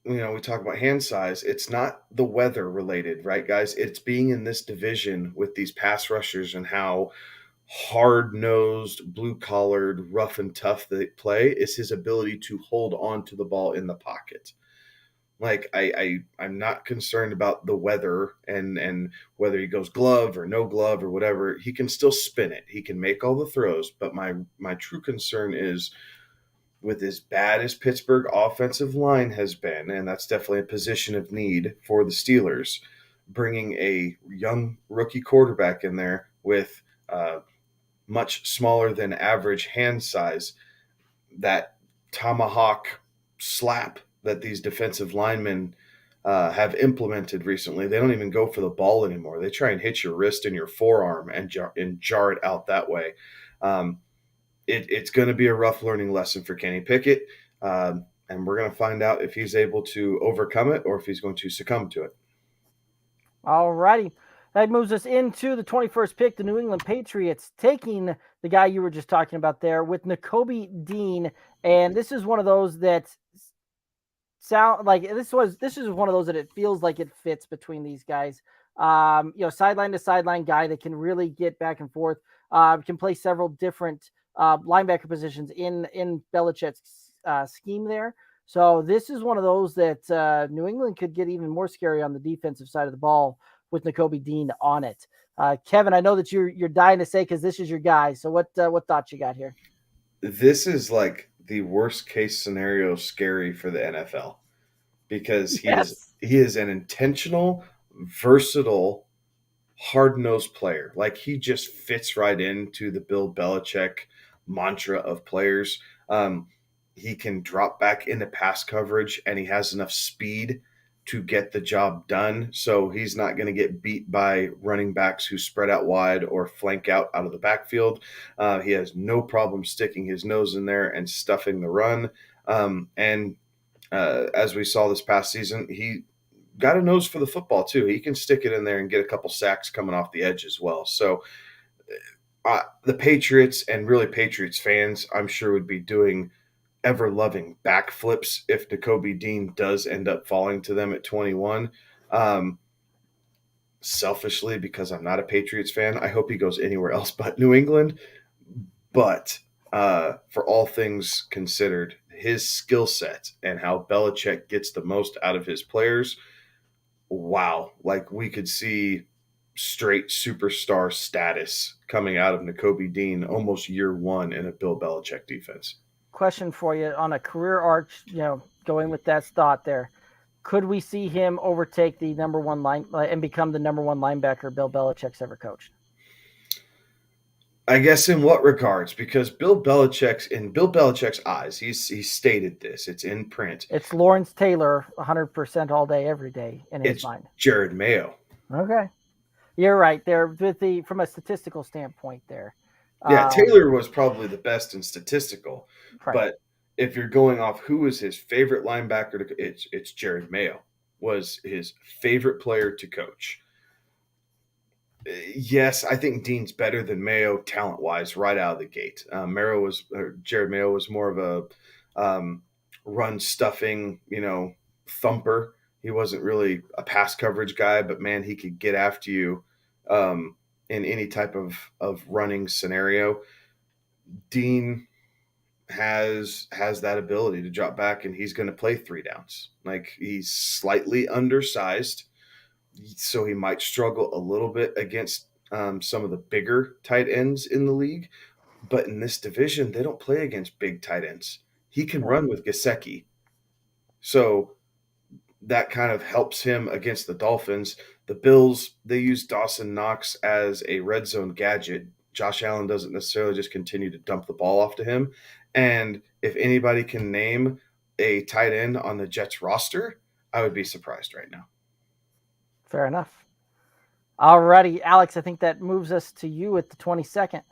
we talk about hand size. It's not the weather related, right, guys? It's being in this division with these pass rushers and how hard-nosed, blue-collared, rough and tough they play. Is his ability to hold on to the ball in the pocket. Like, I'm not concerned about the weather and whether he goes glove or no glove or whatever. He can still spin it. He can make all the throws. But my true concern is, with as bad as Pittsburgh offensive line has been, and that's definitely a position of need for the Steelers, bringing a young rookie quarterback in there with much smaller than average hand size, that tomahawk slap that these defensive linemen have implemented recently. They don't even go for the ball anymore. They try and hit your wrist and your forearm and jar it out that way. It's going to be a rough learning lesson for Kenny Pickett, and we're going to find out if he's able to overcome it or if he's going to succumb to it. All righty. That moves us into the 21st pick, the New England Patriots, taking the guy you were just talking about there with Nakobe Dean. And this is one of those that sound like this is one of those that it feels like it fits between these guys. Sideline to sideline guy that can really get back and forth, can play several different linebacker positions in Belichick's scheme there. So this is one of those that New England could get even more scary on the defensive side of the ball with Nakobe Dean on it. Kevin, I know that you're dying to say, because this is your guy. So what thoughts you got here? This is like the worst case scenario scary for the NFL, because he is an intentional, versatile, hard-nosed player. Like, he just fits right into the Bill Belichick mantra of players. He can drop back into pass coverage, and he has enough speed to get the job done. So he's not going to get beat by running backs who spread out wide or flank out of the backfield. He has no problem sticking his nose in there and stuffing the run. As we saw this past season, he got a nose for the football too. He can stick it in there and get a couple sacks coming off the edge as well. So the Patriots, and really Patriots fans, I'm sure, would be doing ever-loving backflips if Nakobe Dean does end up falling to them at 21. Selfishly, because I'm not a Patriots fan, I hope he goes anywhere else but New England. But for all things considered, his skill set and how Belichick gets the most out of his players, wow, like we could see straight superstar status coming out of Nakobe Dean almost year one in a Bill Belichick defense. Question for you on a career arch, going with that thought there. Could we see him overtake the number one line and become the number one linebacker Bill Belichick's ever coached? I guess in what regards? Because in Bill Belichick's eyes, he's stated this. It's in print. It's Lawrence Taylor 100% all day, every day in his mind. Jared Mayo. Okay. You're right there from a statistical standpoint there. Yeah, Taylor was probably the best in statistical. Right. But if you're going off who is his favorite linebacker, it's Jared Mayo was his favorite player to coach. Yes, I think Dean's better than Mayo talent-wise right out of the gate. Jared Mayo was more of a run-stuffing, thumper. He wasn't really a pass coverage guy, but, man, he could get after you in any type of running scenario. Dean has that ability to drop back, and he's going to play 3 downs. Like, he's slightly undersized, so he might struggle a little bit against some of the bigger tight ends in the league. But in this division, they don't play against big tight ends. He can run with Gesicki. So that kind of helps him against the Dolphins. The Bills, they use Dawson Knox as a red zone gadget. Josh Allen doesn't necessarily just continue to dump the ball off to him. And if anybody can name a tight end on the Jets roster, I would be surprised right now. Fair enough. All righty, Alex, I think that moves us to you at the 22nd.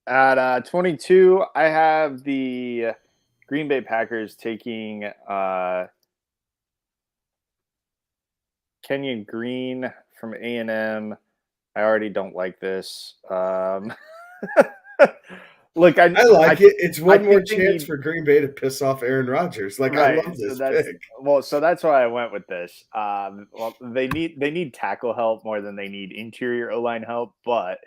At 22, I have the Green Bay Packers taking Kenyon Green from A&M. I already don't like this. Look, I like it. It's one more chance for Green Bay to piss off Aaron Rodgers. Right. I love this pick. So that's why I went with this. They need tackle help more than they need interior O-line help, but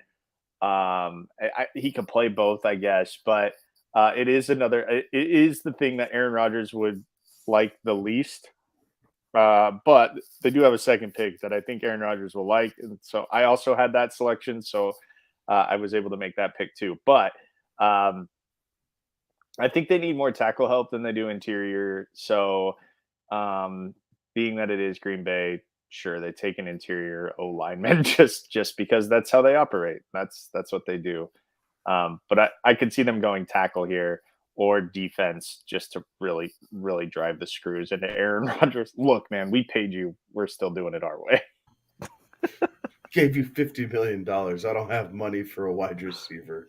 he can play both, I guess. But it is the thing that Aaron Rodgers would like the least. But they do have a second pick that I think Aaron Rodgers will like, and so I also had that selection. So I was able to make that pick too. But I think they need more tackle help than they do interior. So being that it is Green Bay, sure, they take an interior O lineman just because that's how they operate. That's what they do. But I could see them going tackle here or defense just to really, really drive the screws into Aaron Rodgers. Look, man, we paid you. We're still doing it our way. Gave you $50 million. I don't have money for a wide receiver.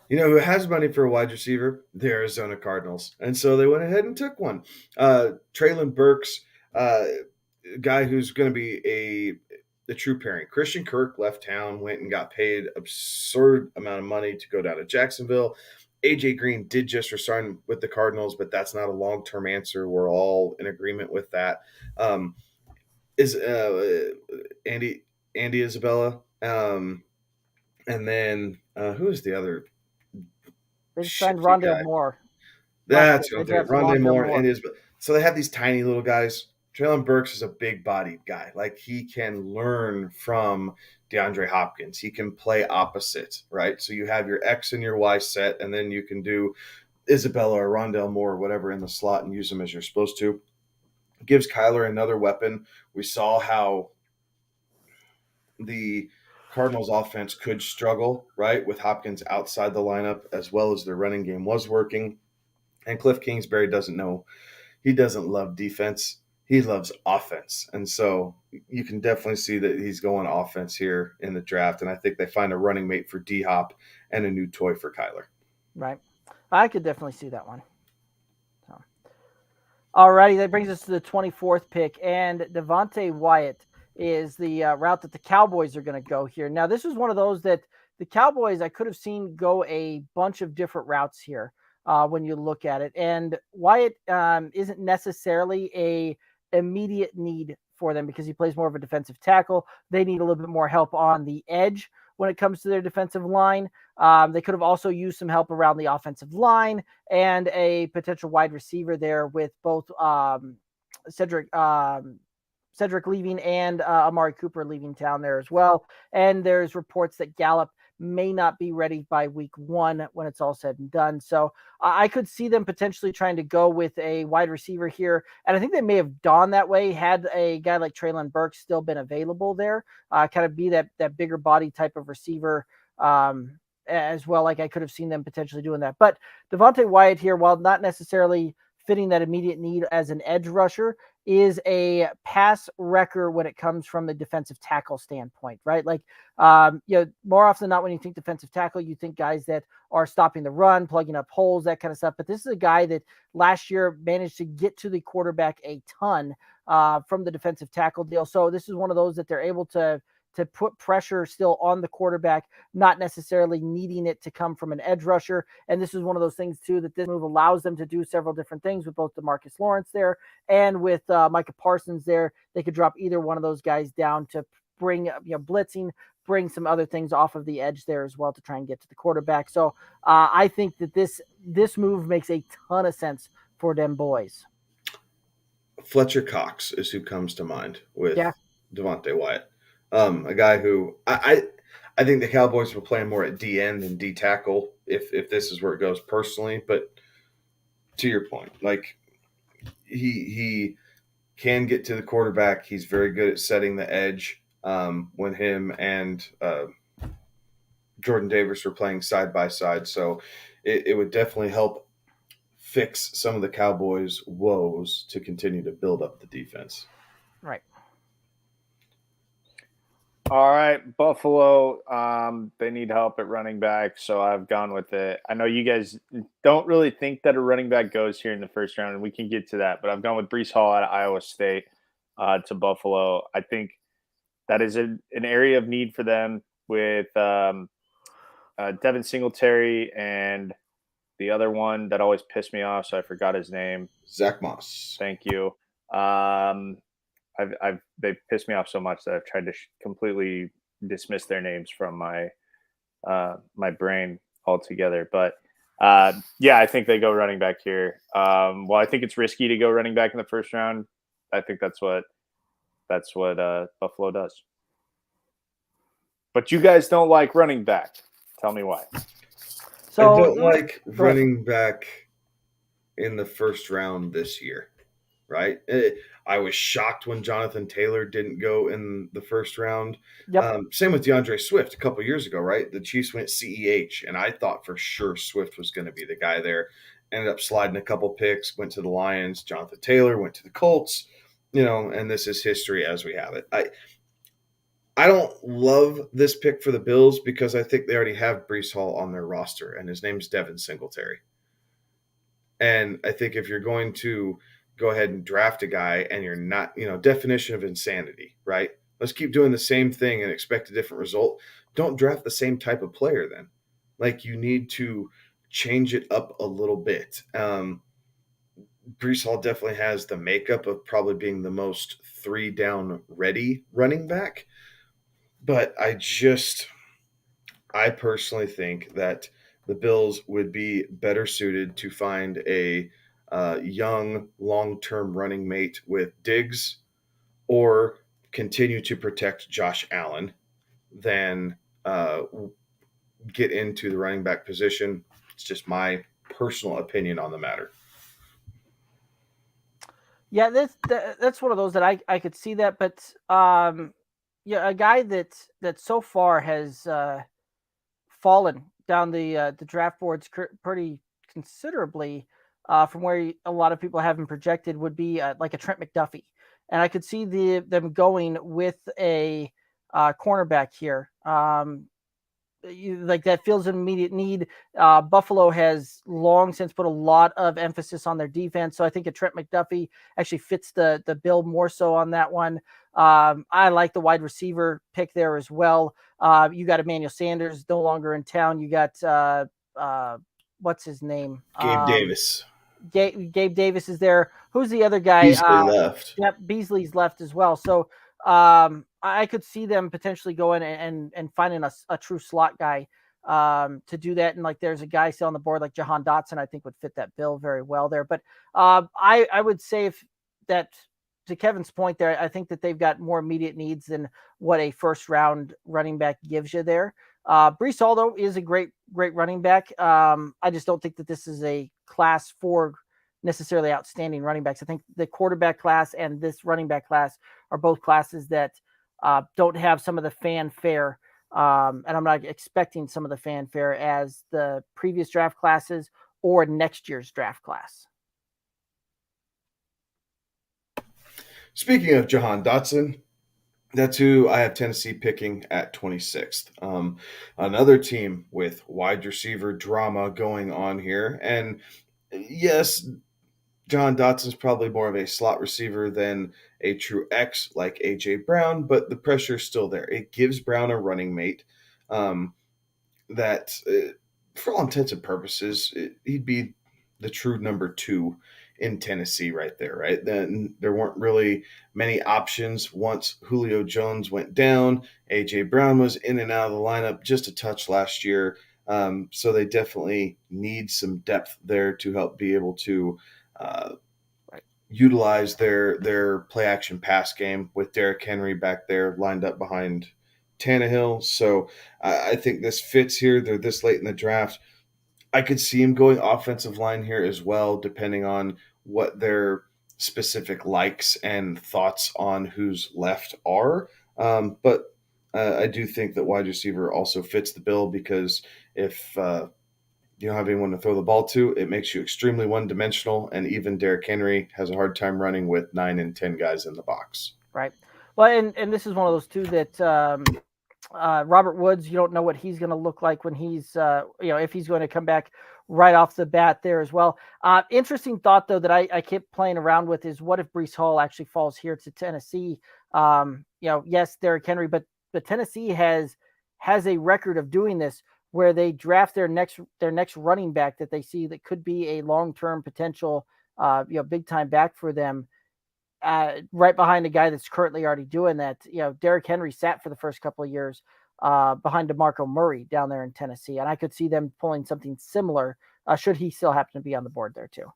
You know who has money for a wide receiver? The Arizona Cardinals. And so they went ahead and took one. Treylon Burks, guy who's going to be the true pairing. Christian Kirk left town, went and got paid absurd amount of money to go down to Jacksonville. AJ Green did just resign with the Cardinals, but that's not a long-term answer. We're all in agreement with that. Andy Isabella. And then who is the other? They signed Rondale Moore. That's what they're Rondale Moore and Isabella. So they have these tiny little guys. Treylon Burks is a big-bodied guy. Like, he can learn from DeAndre Hopkins. He can play opposite, right? So you have your X and your Y set, and then you can do Isabella or Rondale Moore or whatever in the slot and use them as you're supposed to. It gives Kyler another weapon. We saw how the Cardinals offense could struggle, right, with Hopkins outside the lineup, as well as their running game was working. And Cliff Kingsbury doesn't know. He doesn't love defense. He loves offense. And so you can definitely see that he's going offense here in the draft. And I think they find a running mate for D-Hop and a new toy for Kyler. Right. I could definitely see that one. So. All righty. That brings us to the 24th pick. And Devontae Wyatt is the route that the Cowboys are going to go here. Now, this is one of those that the Cowboys, I could have seen go a bunch of different routes here when you look at it. And Wyatt isn't necessarily a immediate need for them because he plays more of a defensive tackle. They need a little bit more help on the edge when it comes to their defensive line. They could have also used some help around the offensive line and a potential wide receiver there with both Cedric leaving and Amari Cooper leaving town there as well. And there's reports that Gallup may not be ready by week 1 when it's all said and done. So I could see them potentially trying to go with a wide receiver here. And I think they may have gone that way had a guy like Treylon Burks still been available there, kind of be that bigger body type of receiver as well. Like I could have seen them potentially doing that. But Devontae Wyatt here, while not necessarily fitting that immediate need as an edge rusher, is a pass wrecker when it comes from the defensive tackle standpoint, right? Like, more often than not, when you think defensive tackle, you think guys that are stopping the run, plugging up holes, that kind of stuff. But this is a guy that last year managed to get to the quarterback a ton from the defensive tackle deal. So this is one of those that they're able to put pressure still on the quarterback, not necessarily needing it to come from an edge rusher. And this is one of those things too, that this move allows them to do several different things with both DeMarcus Lawrence there and with Micah Parsons there. They could drop either one of those guys down to bring, blitzing, bring some other things off of the edge there as well to try and get to the quarterback. So I think that this move makes a ton of sense for them boys. Fletcher Cox is who comes to mind with Devontae Wyatt. A guy who I think the Cowboys will play more at D end than D tackle if this is where it goes personally. But to your point, like he can get to the quarterback. He's very good at setting the edge. When him and Jordan Davis were playing side by side, so it would definitely help fix some of the Cowboys' woes to continue to build up the defense. Right. All right, Buffalo, they need help at running back, so I've gone with it. I know you guys don't really think that a running back goes here in the first round, and we can get to that, but I've gone with Breece Hall out of Iowa State to Buffalo. I think that is an area of need for them with Devin Singletary and the other one that always pissed me off, so I forgot his name. Zach Moss. Thank you. They've pissed me off so much that I've tried to completely dismiss their names from my my brain altogether. But I think they go running back here. Well, I think it's risky to go running back in the first round. I think that's what Buffalo does. But you guys don't like running back. Tell me why. So I don't like running back in the first round this year. Right? I was shocked when Jonathan Taylor didn't go in the first round. Yep. Same with DeAndre Swift a couple years ago, right? The Chiefs went CEH, and I thought for sure Swift was going to be the guy there. Ended up sliding a couple picks, went to the Lions. Jonathan Taylor went to the Colts, and this is history as we have it. I don't love this pick for the Bills because I think they already have Breece Hall on their roster, and his name's Devin Singletary. And I think if you're going to go ahead and draft a guy and you're not, definition of insanity, right? Let's keep doing the same thing and expect a different result. Don't draft the same type of player then. Like you need to change it up a little bit. Breece Hall definitely has the makeup of probably being the most 3-down ready running back. But I personally think that the Bills would be better suited to find a young, long-term running mate with Diggs or continue to protect Josh Allen than get into the running back position. It's just my personal opinion on the matter. Yeah, that's one of those that I could see that, but a guy that so far has fallen down the draft boards pretty considerably from where a lot of people have him projected would be like a Trent McDuffie. And I could see them going with a cornerback here. Like that feels an immediate need. Buffalo has long since put a lot of emphasis on their defense. So I think a Trent McDuffie actually fits the bill more so on that one. I like the wide receiver pick there as well. You got Emmanuel Sanders no longer in town. You got what's his name? Gabe Davis. Gabe Davis is there. Who's the other guy? Beasley left. Yep, Beasley's left as well. So I could see them potentially going and finding a true slot guy to do that. And like there's a guy still on the board like Jahan Dotson, I think would fit that bill very well there. But I would say if that to Kevin's point there, I think that they've got more immediate needs than what a first round running back gives you there. Breece Hall, though, is a great running back. I just don't think that this is a class for necessarily outstanding running backs. I think the quarterback class and this running back class are both classes that don't have some of the fanfare. And I'm not expecting some of the fanfare as the previous draft classes or next year's draft class. Speaking of Jahan Dotson, that's who I have Tennessee picking at 26th. Another team with wide receiver drama going on here. And yes, Jahan Dotson's probably more of a slot receiver than a true X like A.J. Brown, but the pressure's still there. It gives Brown a running mate that, for all intents and purposes, he'd be the true number 2 in Tennessee right there, right? Then there weren't really many options once Julio Jones went down. A.J. Brown was in and out of the lineup just a touch last year. So they definitely need some depth there to help be able to utilize their play action pass game with Derrick Henry back there lined up behind Tannehill. So I think this fits here. They're this late in the draft. I could see him going offensive line here as well, depending on what their specific likes and thoughts on who's left are. But I do think that wide receiver also fits the bill, because if you don't have anyone to throw the ball to, it makes you extremely one-dimensional, and even Derrick Henry has a hard time running with 9 and 10 guys in the box. Right. Well, and this is one of those two that Robert Woods, you don't know what he's going to look like when he's, if he's going to come back right off the bat there as well. Interesting thought, though, that I kept playing around with is, what if Breece Hall actually falls here to Tennessee? Yes, Derrick Henry, but Tennessee has a record of doing this, where they draft their next running back that they see that could be a long-term potential, big time back for them, right behind a guy that's currently already doing that. Derrick Henry sat for the first couple of years behind DeMarco Murray down there in Tennessee, and I could see them pulling something similar should he still happen to be on the board there too.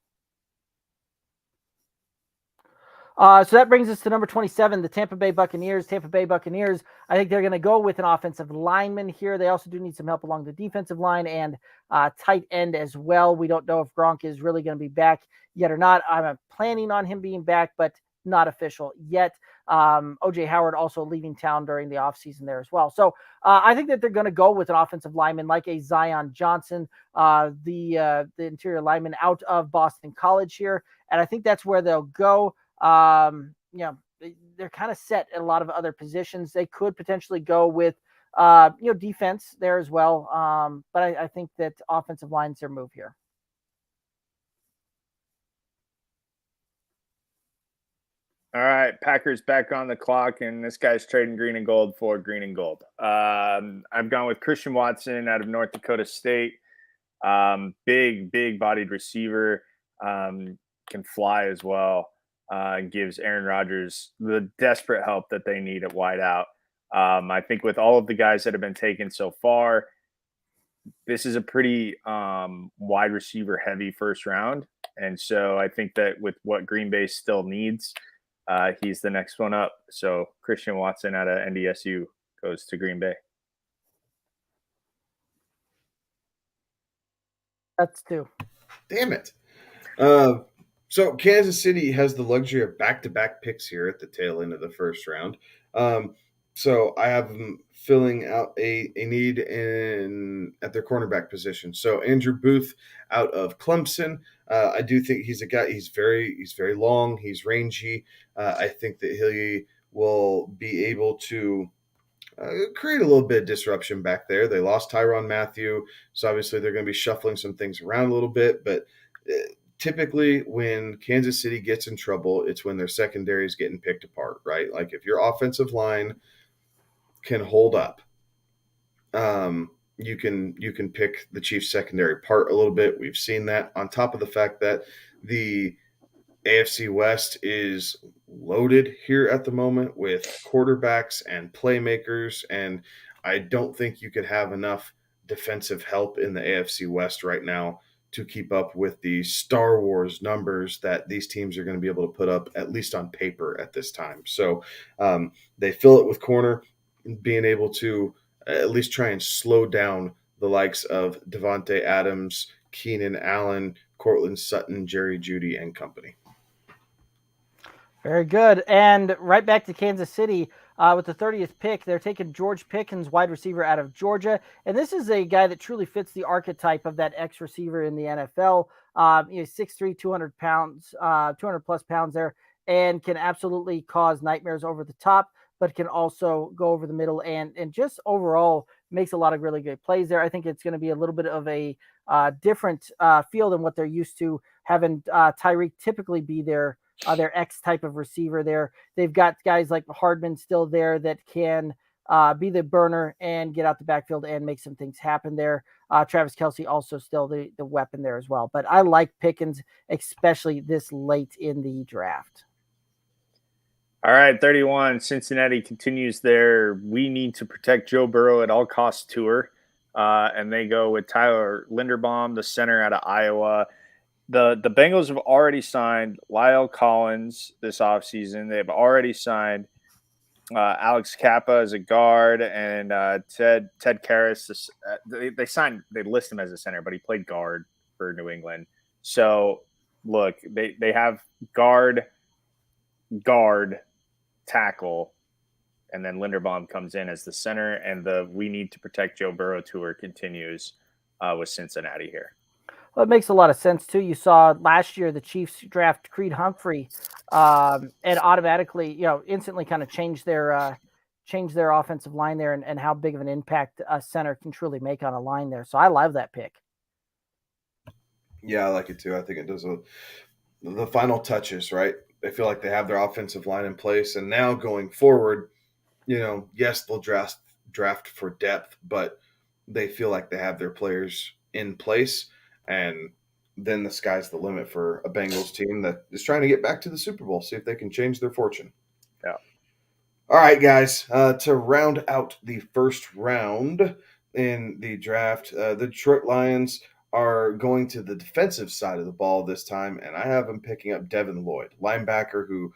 So that brings us to number 27, the Tampa Bay Buccaneers. Tampa Bay Buccaneers, I think they're going to go with an offensive lineman here. They also do need some help along the defensive line and tight end as well. We don't know if Gronk is really going to be back yet or not. I'm planning on him being back, but not official yet. O.J. Howard also leaving town during the offseason there as well. So I think that they're going to go with an offensive lineman like a Zion Johnson, the interior lineman out of Boston College here. And I think that's where they'll go. They're kind of set at a lot of other positions. They could potentially go with, defense there as well. But I think that offensive line's their move here. All right, Packers back on the clock, and this guy's trading green and gold for green and gold. I've gone with Christian Watson out of North Dakota State. Big bodied receiver, can fly as well. Gives Aaron Rodgers the desperate help that they need at wide out. I think with all of the guys that have been taken so far, this is a pretty wide receiver heavy first round. And so I think that with what Green Bay still needs, he's the next one up. So Christian Watson out of NDSU goes to Green Bay. That's 2. Damn it. So Kansas City has the luxury of back-to-back picks here at the tail end of the first round. So I have them filling out a need at their cornerback position. So Andrew Booth out of Clemson. I do think he's a guy. He's very long. He's rangy. I think that he will be able to create a little bit of disruption back there. They lost Tyrann Mathieu, so obviously they're going to be shuffling some things around a little bit. But typically when Kansas City gets in trouble, it's when their secondary is getting picked apart, right? Like if your offensive line can hold up, you can pick the Chiefs secondary apart a little bit. We've seen that, on top of the fact that the AFC West is loaded here at the moment with quarterbacks and playmakers, and I don't think you could have enough defensive help in the AFC West right now to keep up with the Star Wars numbers that these teams are going to be able to put up, at least on paper at this time. So they fill it with corner, being able to at least try and slow down the likes of Devontae Adams, Keenan Allen, Cortland Sutton, Jerry Jeudy, and company. Very good. And right back to Kansas City with the 30th pick. They're taking George Pickens, wide receiver out of Georgia. And this is a guy that truly fits the archetype of that X receiver in the NFL. 6'3", 200 pounds, 200 plus pounds there, and can absolutely cause nightmares over the top, but can also go over the middle and just overall makes a lot of really good plays there. I think it's going to be a little bit of a different feel than what they're used to, having Tyreek typically be their X type of receiver there. They've got guys like Hardman still there that can be the burner and get out the backfield and make some things happen there. Travis Kelce also still the weapon there as well. But I like Pickens, especially this late in the draft. All right, 31. Cincinnati continues their "we need to protect Joe Burrow at all costs" tour. And they go with Tyler Linderbaum, the center out of Iowa. The Bengals have already signed Lyle Collins this offseason. They've already signed Alex Kappa as a guard, and Ted Karras. They list him as a center, but he played guard for New England. So look, they have guard, tackle, and then Linderbaum comes in as the center, and the "we need to protect Joe Burrow" tour continues with Cincinnati here. Well, it makes a lot of sense too. You saw last year the Chiefs draft Creed Humphrey, and automatically, instantly kind of change their offensive line there, and how big of an impact a center can truly make on a line there. So I love that pick. Yeah, I like it too. I think it does the final touches, right? They feel like they have their offensive line in place, and now going forward, yes, they'll draft for depth, but they feel like they have their players in place. And then the sky's the limit for a Bengals team that is trying to get back to the Super Bowl, see if they can change their fortune. Yeah. All right, guys, to round out the first round in the draft, the Detroit Lions are going to the defensive side of the ball this time, and I have them picking up Devin Lloyd, linebacker who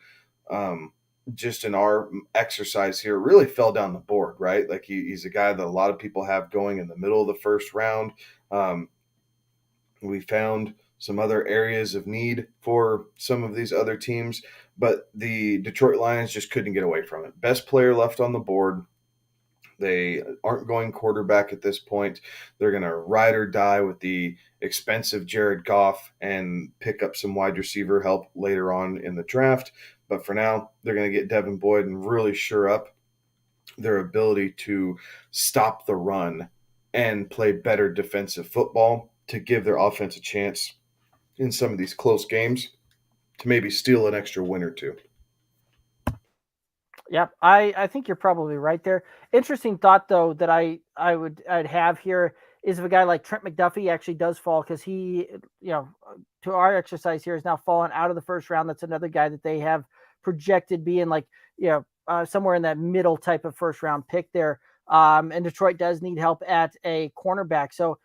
just in our exercise here really fell down the board, right? Like he's a guy that a lot of people have going in the middle of the first round. We found some other areas of need for some of these other teams, but the Detroit Lions just couldn't get away from it. Best player left on the board. They aren't going quarterback at this point. They're going to ride or die with the expensive Jared Goff and pick up some wide receiver help later on in the draft. But for now, they're going to get Devin Lloyd and really shore up their ability to stop the run and play better defensive football to give their offense a chance in some of these close games to maybe steal an extra win or two. Yep, I think you're probably right there. Interesting thought, though, that I'd have here is if a guy like Trent McDuffie actually does fall, because he, to our exercise here, has now fallen out of the first round. That's another guy that they have projected being like, somewhere in that middle type of first round pick there. And Detroit does need help at a cornerback. So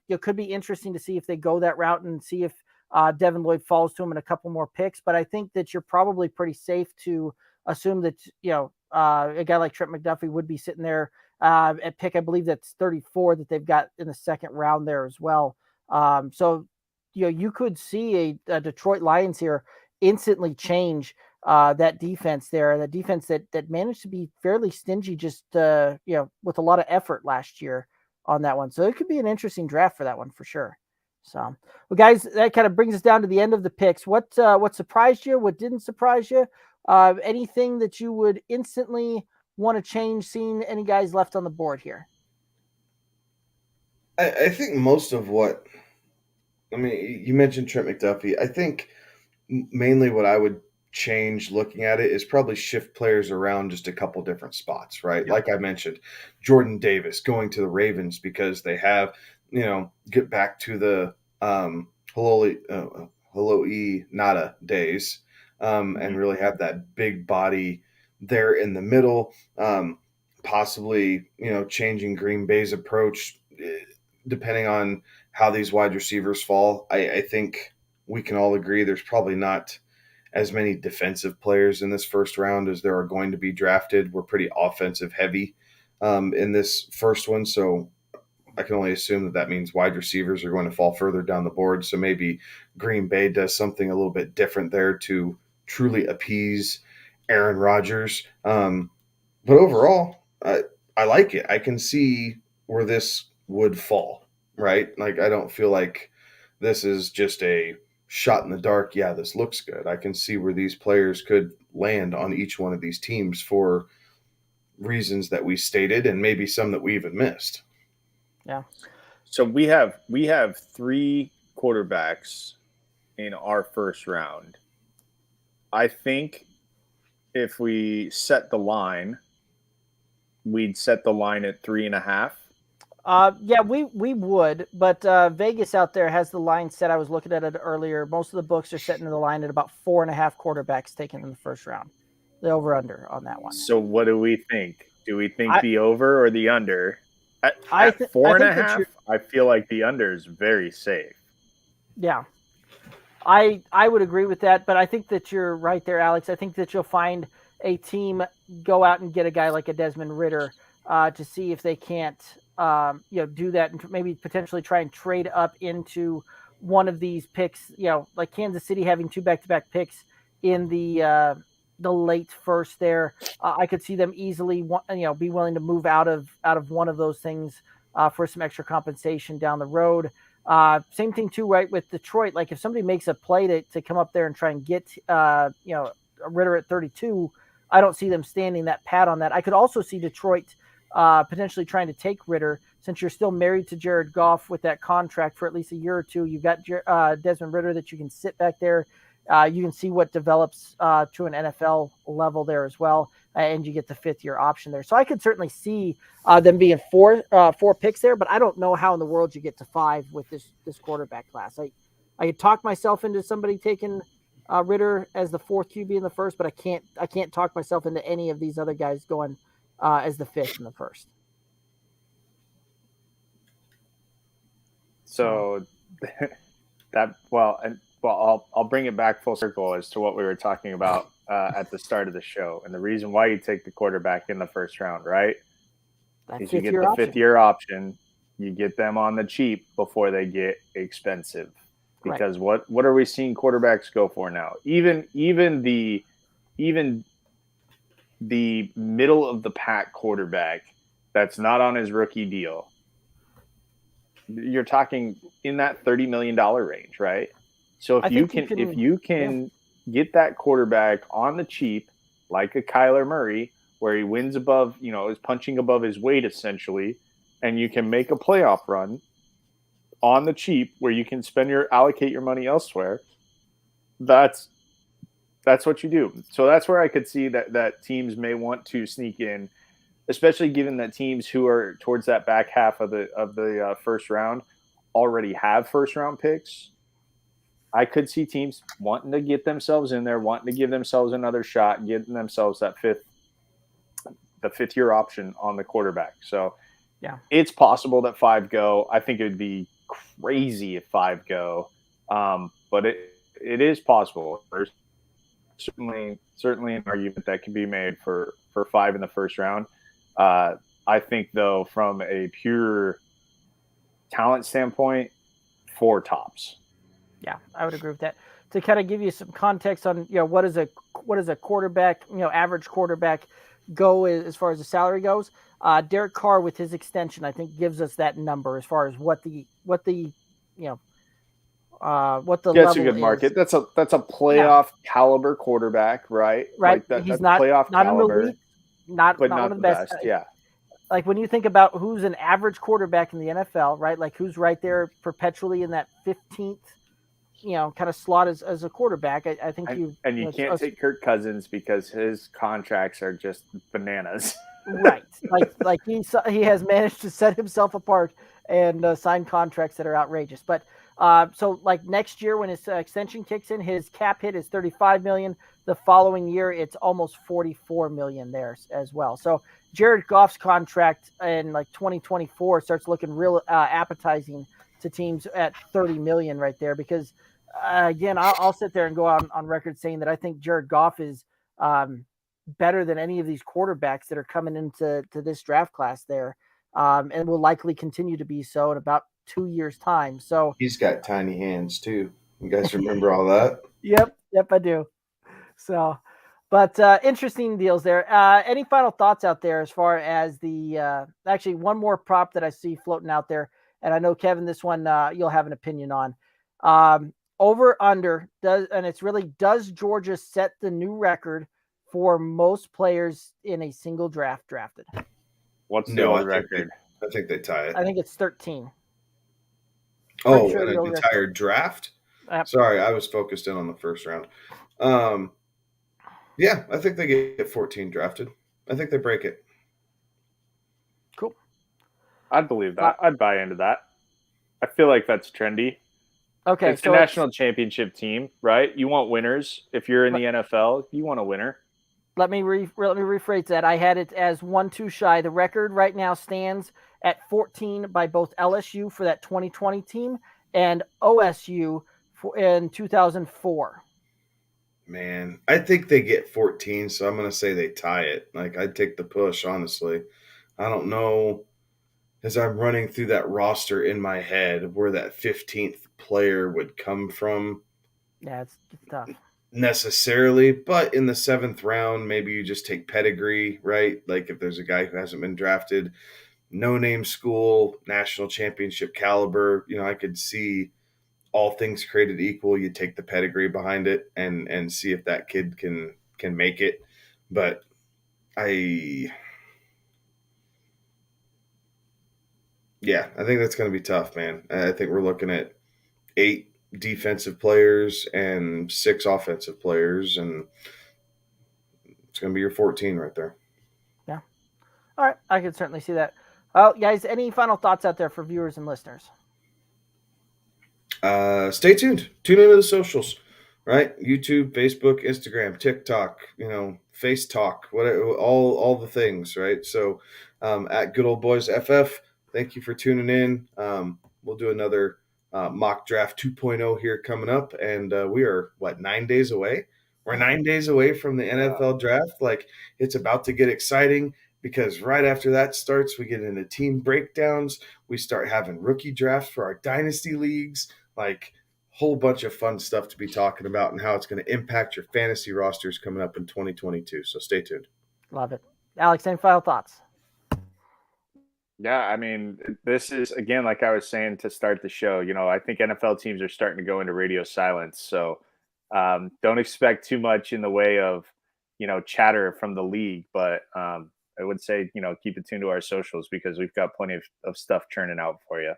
it could be interesting to see if they go that route and see if Devin Lloyd falls to him in a couple more picks. But I think that you're probably pretty safe to assume that, a guy like Trent McDuffie would be sitting there at pick, I believe that's 34 that they've got in the second round there as well. So, you could see a Detroit Lions here instantly change that defense there, the defense that managed to be fairly stingy, just, with a lot of effort last year on that one. So it could be an interesting draft for that one for sure. So, well, guys, that kind of brings us down to the end of the picks. What surprised you? What didn't surprise you? Anything that you would instantly want to change, seeing any guys left on the board here? I think most of you mentioned Trent McDuffie. I think mainly what I would change looking at it is probably shift players around just a couple different spots, right? Yeah. Like I mentioned, Jordan Davis going to the Ravens because they have, get back to the Haloi Nada days and really have that big body there in the middle. Possibly, changing Green Bay's approach. depending on how these wide receivers fall. I think we can all agree there's probably not as many defensive players in this first round as there are going to be drafted. We're pretty offensive heavy in this first one, so I can only assume that means wide receivers are going to fall further down the board. So maybe Green Bay does something a little bit different there to truly appease Aaron Rodgers. But overall, I like it. I can see where this would fall, right? Like, I don't feel like this is just a shot in the dark. Yeah, this looks good. I can see where these players could land on each one of these teams for reasons that we stated and maybe some that we even missed. Yeah. So we have 3 quarterbacks in our first round. I think if we set the line, we'd set the line at 3.5. Yeah, we would, but Vegas out there has the line set. I was looking at it earlier. Most of the books are setting the line at about 4.5 quarterbacks taken in the first round. The over under on that one. So what do we think? Do we think the over or the under? At 4.5, I feel like the under is very safe. Yeah, I would agree with that, but I think that you're right there, Alex. I think that you'll find a team go out and get a guy like a Desmond Ridder to see if they can't do that and maybe potentially try and trade up into one of these picks. Like Kansas City having 2 back-to-back picks in the late first there. I could see them easily, be willing to move out of one of those things for some extra compensation down the road. Same thing too, right, with Detroit. Like if somebody makes a play to come up there and try and get, a Ridder at 32, I don't see them standing that pat on that. I could also see Detroit potentially trying to take Ridder since you're still married to Jared Goff with that contract for at least a year or two. You've got Desmond Ridder that you can sit back there. You can see what develops to an NFL level there as well, and you get the 5th-year option there. So I could certainly see them being 4 picks there, but I don't know how in the world you get to 5 with this quarterback class. I could talk myself into somebody taking Ridder as the 4th QB in the first, but I can't talk myself into any of these other guys going as the 5th in the first. So I'll bring it back full circle as to what we were talking about at the start of the show. And the reason why you take the quarterback in the first round, right? Is you get the 5th-year option. You get them on the cheap before they get expensive. Because what are we seeing quarterbacks go for now? Even the middle of the pack quarterback that's not on his rookie deal, you're talking in that $30 million range, right? So if you can get that quarterback on the cheap, like a Kyler Murray, where he wins above, is punching above his weight essentially, and you can make a playoff run on the cheap where you can allocate your money elsewhere, that's what you do. So that's where I could see that teams may want to sneak in, especially given that teams who are towards that back half of the first round already have first round picks. I could see teams wanting to get themselves in there, wanting to give themselves another shot, getting themselves the 5th-year option on the quarterback. So yeah, it's possible that 5 go. I think it would be crazy if 5 go, but it is possible. There's certainly an argument that can be made for 5 in the first round. I think, though, from a pure talent standpoint, 4 tops. Yeah, I would agree with that. To kind of give you some context on, what is a quarterback, average quarterback go as far as the salary goes. Derek Carr with his extension, I think, gives us that number as far as what the level that's a good market. That's a playoff caliber quarterback, right? Right. Like he's that's not playoff not caliber, an elite, not but one not of the the best. Yeah. Like when you think about who's an average quarterback in the NFL, right? Like who's right there perpetually in that 15th, kind of slot as a quarterback. I think you can't take Kirk Cousins because his contracts are just bananas. Right. Like he has managed to set himself apart and sign contracts that are outrageous. But so like next year when his extension kicks in, his cap hit is $35 million. The following year, it's almost $44 million there as well. So Jared Goff's contract in like 2024 starts looking real appetizing to teams at 30 million right there. Because again, I'll sit there and go on record saying that I think Jared Goff is better than any of these quarterbacks that are coming into this draft class there, and will likely continue to be so in about 2 years' time. So He's got tiny hands too. You guys remember all that? Yep, I do. So, but interesting deals there. Any final thoughts out there as far as the actually one more prop that I see floating out there, and I know Kevin, this one you'll have an opinion on. Over under does Georgia set the new record for most players in a single draft drafted? What's the old record? I think they tie it. I think it's 13. Oh, sure an entire draft? Yep. Sorry, I was focused in on the first round. Yeah, I think they get 14 drafted. I think they break it. Cool. I'd believe that. I'd buy into that. I feel like that's trendy. Okay, it's the national championship team, right? You want winners. If you're in the NFL, you want a winner. Let me rephrase that. I had it as 1-2 shy. The record right now stands at 14 by both LSU for that 2020 team and OSU in 2004. Man, I think they get 14, so I'm going to say they tie it. Like, I'd take the push, honestly. I don't know, as I'm running through that roster in my head, where that 15th player would come from. Yeah, it's tough. Necessarily, but in the 7th round, maybe you just take pedigree, right? Like if there's a guy who hasn't been drafted, no-name school, national championship caliber, I could see all things created equal. You take the pedigree behind it and see if that kid can make it. But I think that's going to be tough, man. I think we're looking at 8 defensive players and 6 offensive players, and it's going to be your 14 right there. Yeah. All right. I can certainly see that. Well, guys, any final thoughts out there for viewers and listeners? Stay tuned. Tune into the socials, right? YouTube, Facebook, Instagram, TikTok, Face Talk, whatever, all the things, right? So at Good Old Boys FF, thank you for tuning in. We'll do another mock draft 2.0 here coming up, and we are 9 days away. We're 9 days away from the NFL draft. Like, it's about to get exciting, because right after that starts, we get into team breakdowns. We start having rookie drafts for our dynasty leagues. Like, whole bunch of fun stuff to be talking about, and how it's going to impact your fantasy rosters coming up in 2022. So stay tuned. Love it. Alex, any final thoughts? Yeah, I mean, this is, again, like I was saying to start the show, I think NFL teams are starting to go into radio silence. So don't expect too much in the way of, chatter from the league. But I would say, keep it tuned to our socials, because we've got plenty of stuff churning out for you.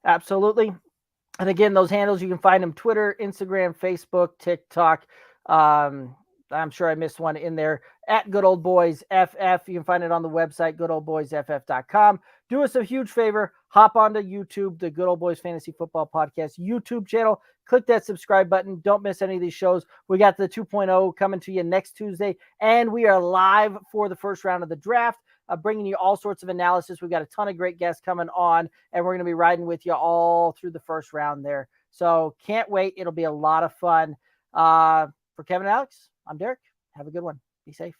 Absolutely. And again, those handles, you can find them Twitter, Instagram, Facebook, TikTok. I'm sure I missed one in there, at Good Old Boys FF. You can find it on the website, goodoldboysff.com. Do us a huge favor. Hop onto YouTube, the Good Old Boys Fantasy Football Podcast YouTube channel. Click that subscribe button. Don't miss any of these shows. We got the 2.0 coming to you next Tuesday, and we are live for the first round of the draft, bringing you all sorts of analysis. We've got a ton of great guests coming on, and we're going to be riding with you all through the first round there. So can't wait. It'll be a lot of fun. For Kevin and Alex, I'm Derek. Have a good one. Be safe.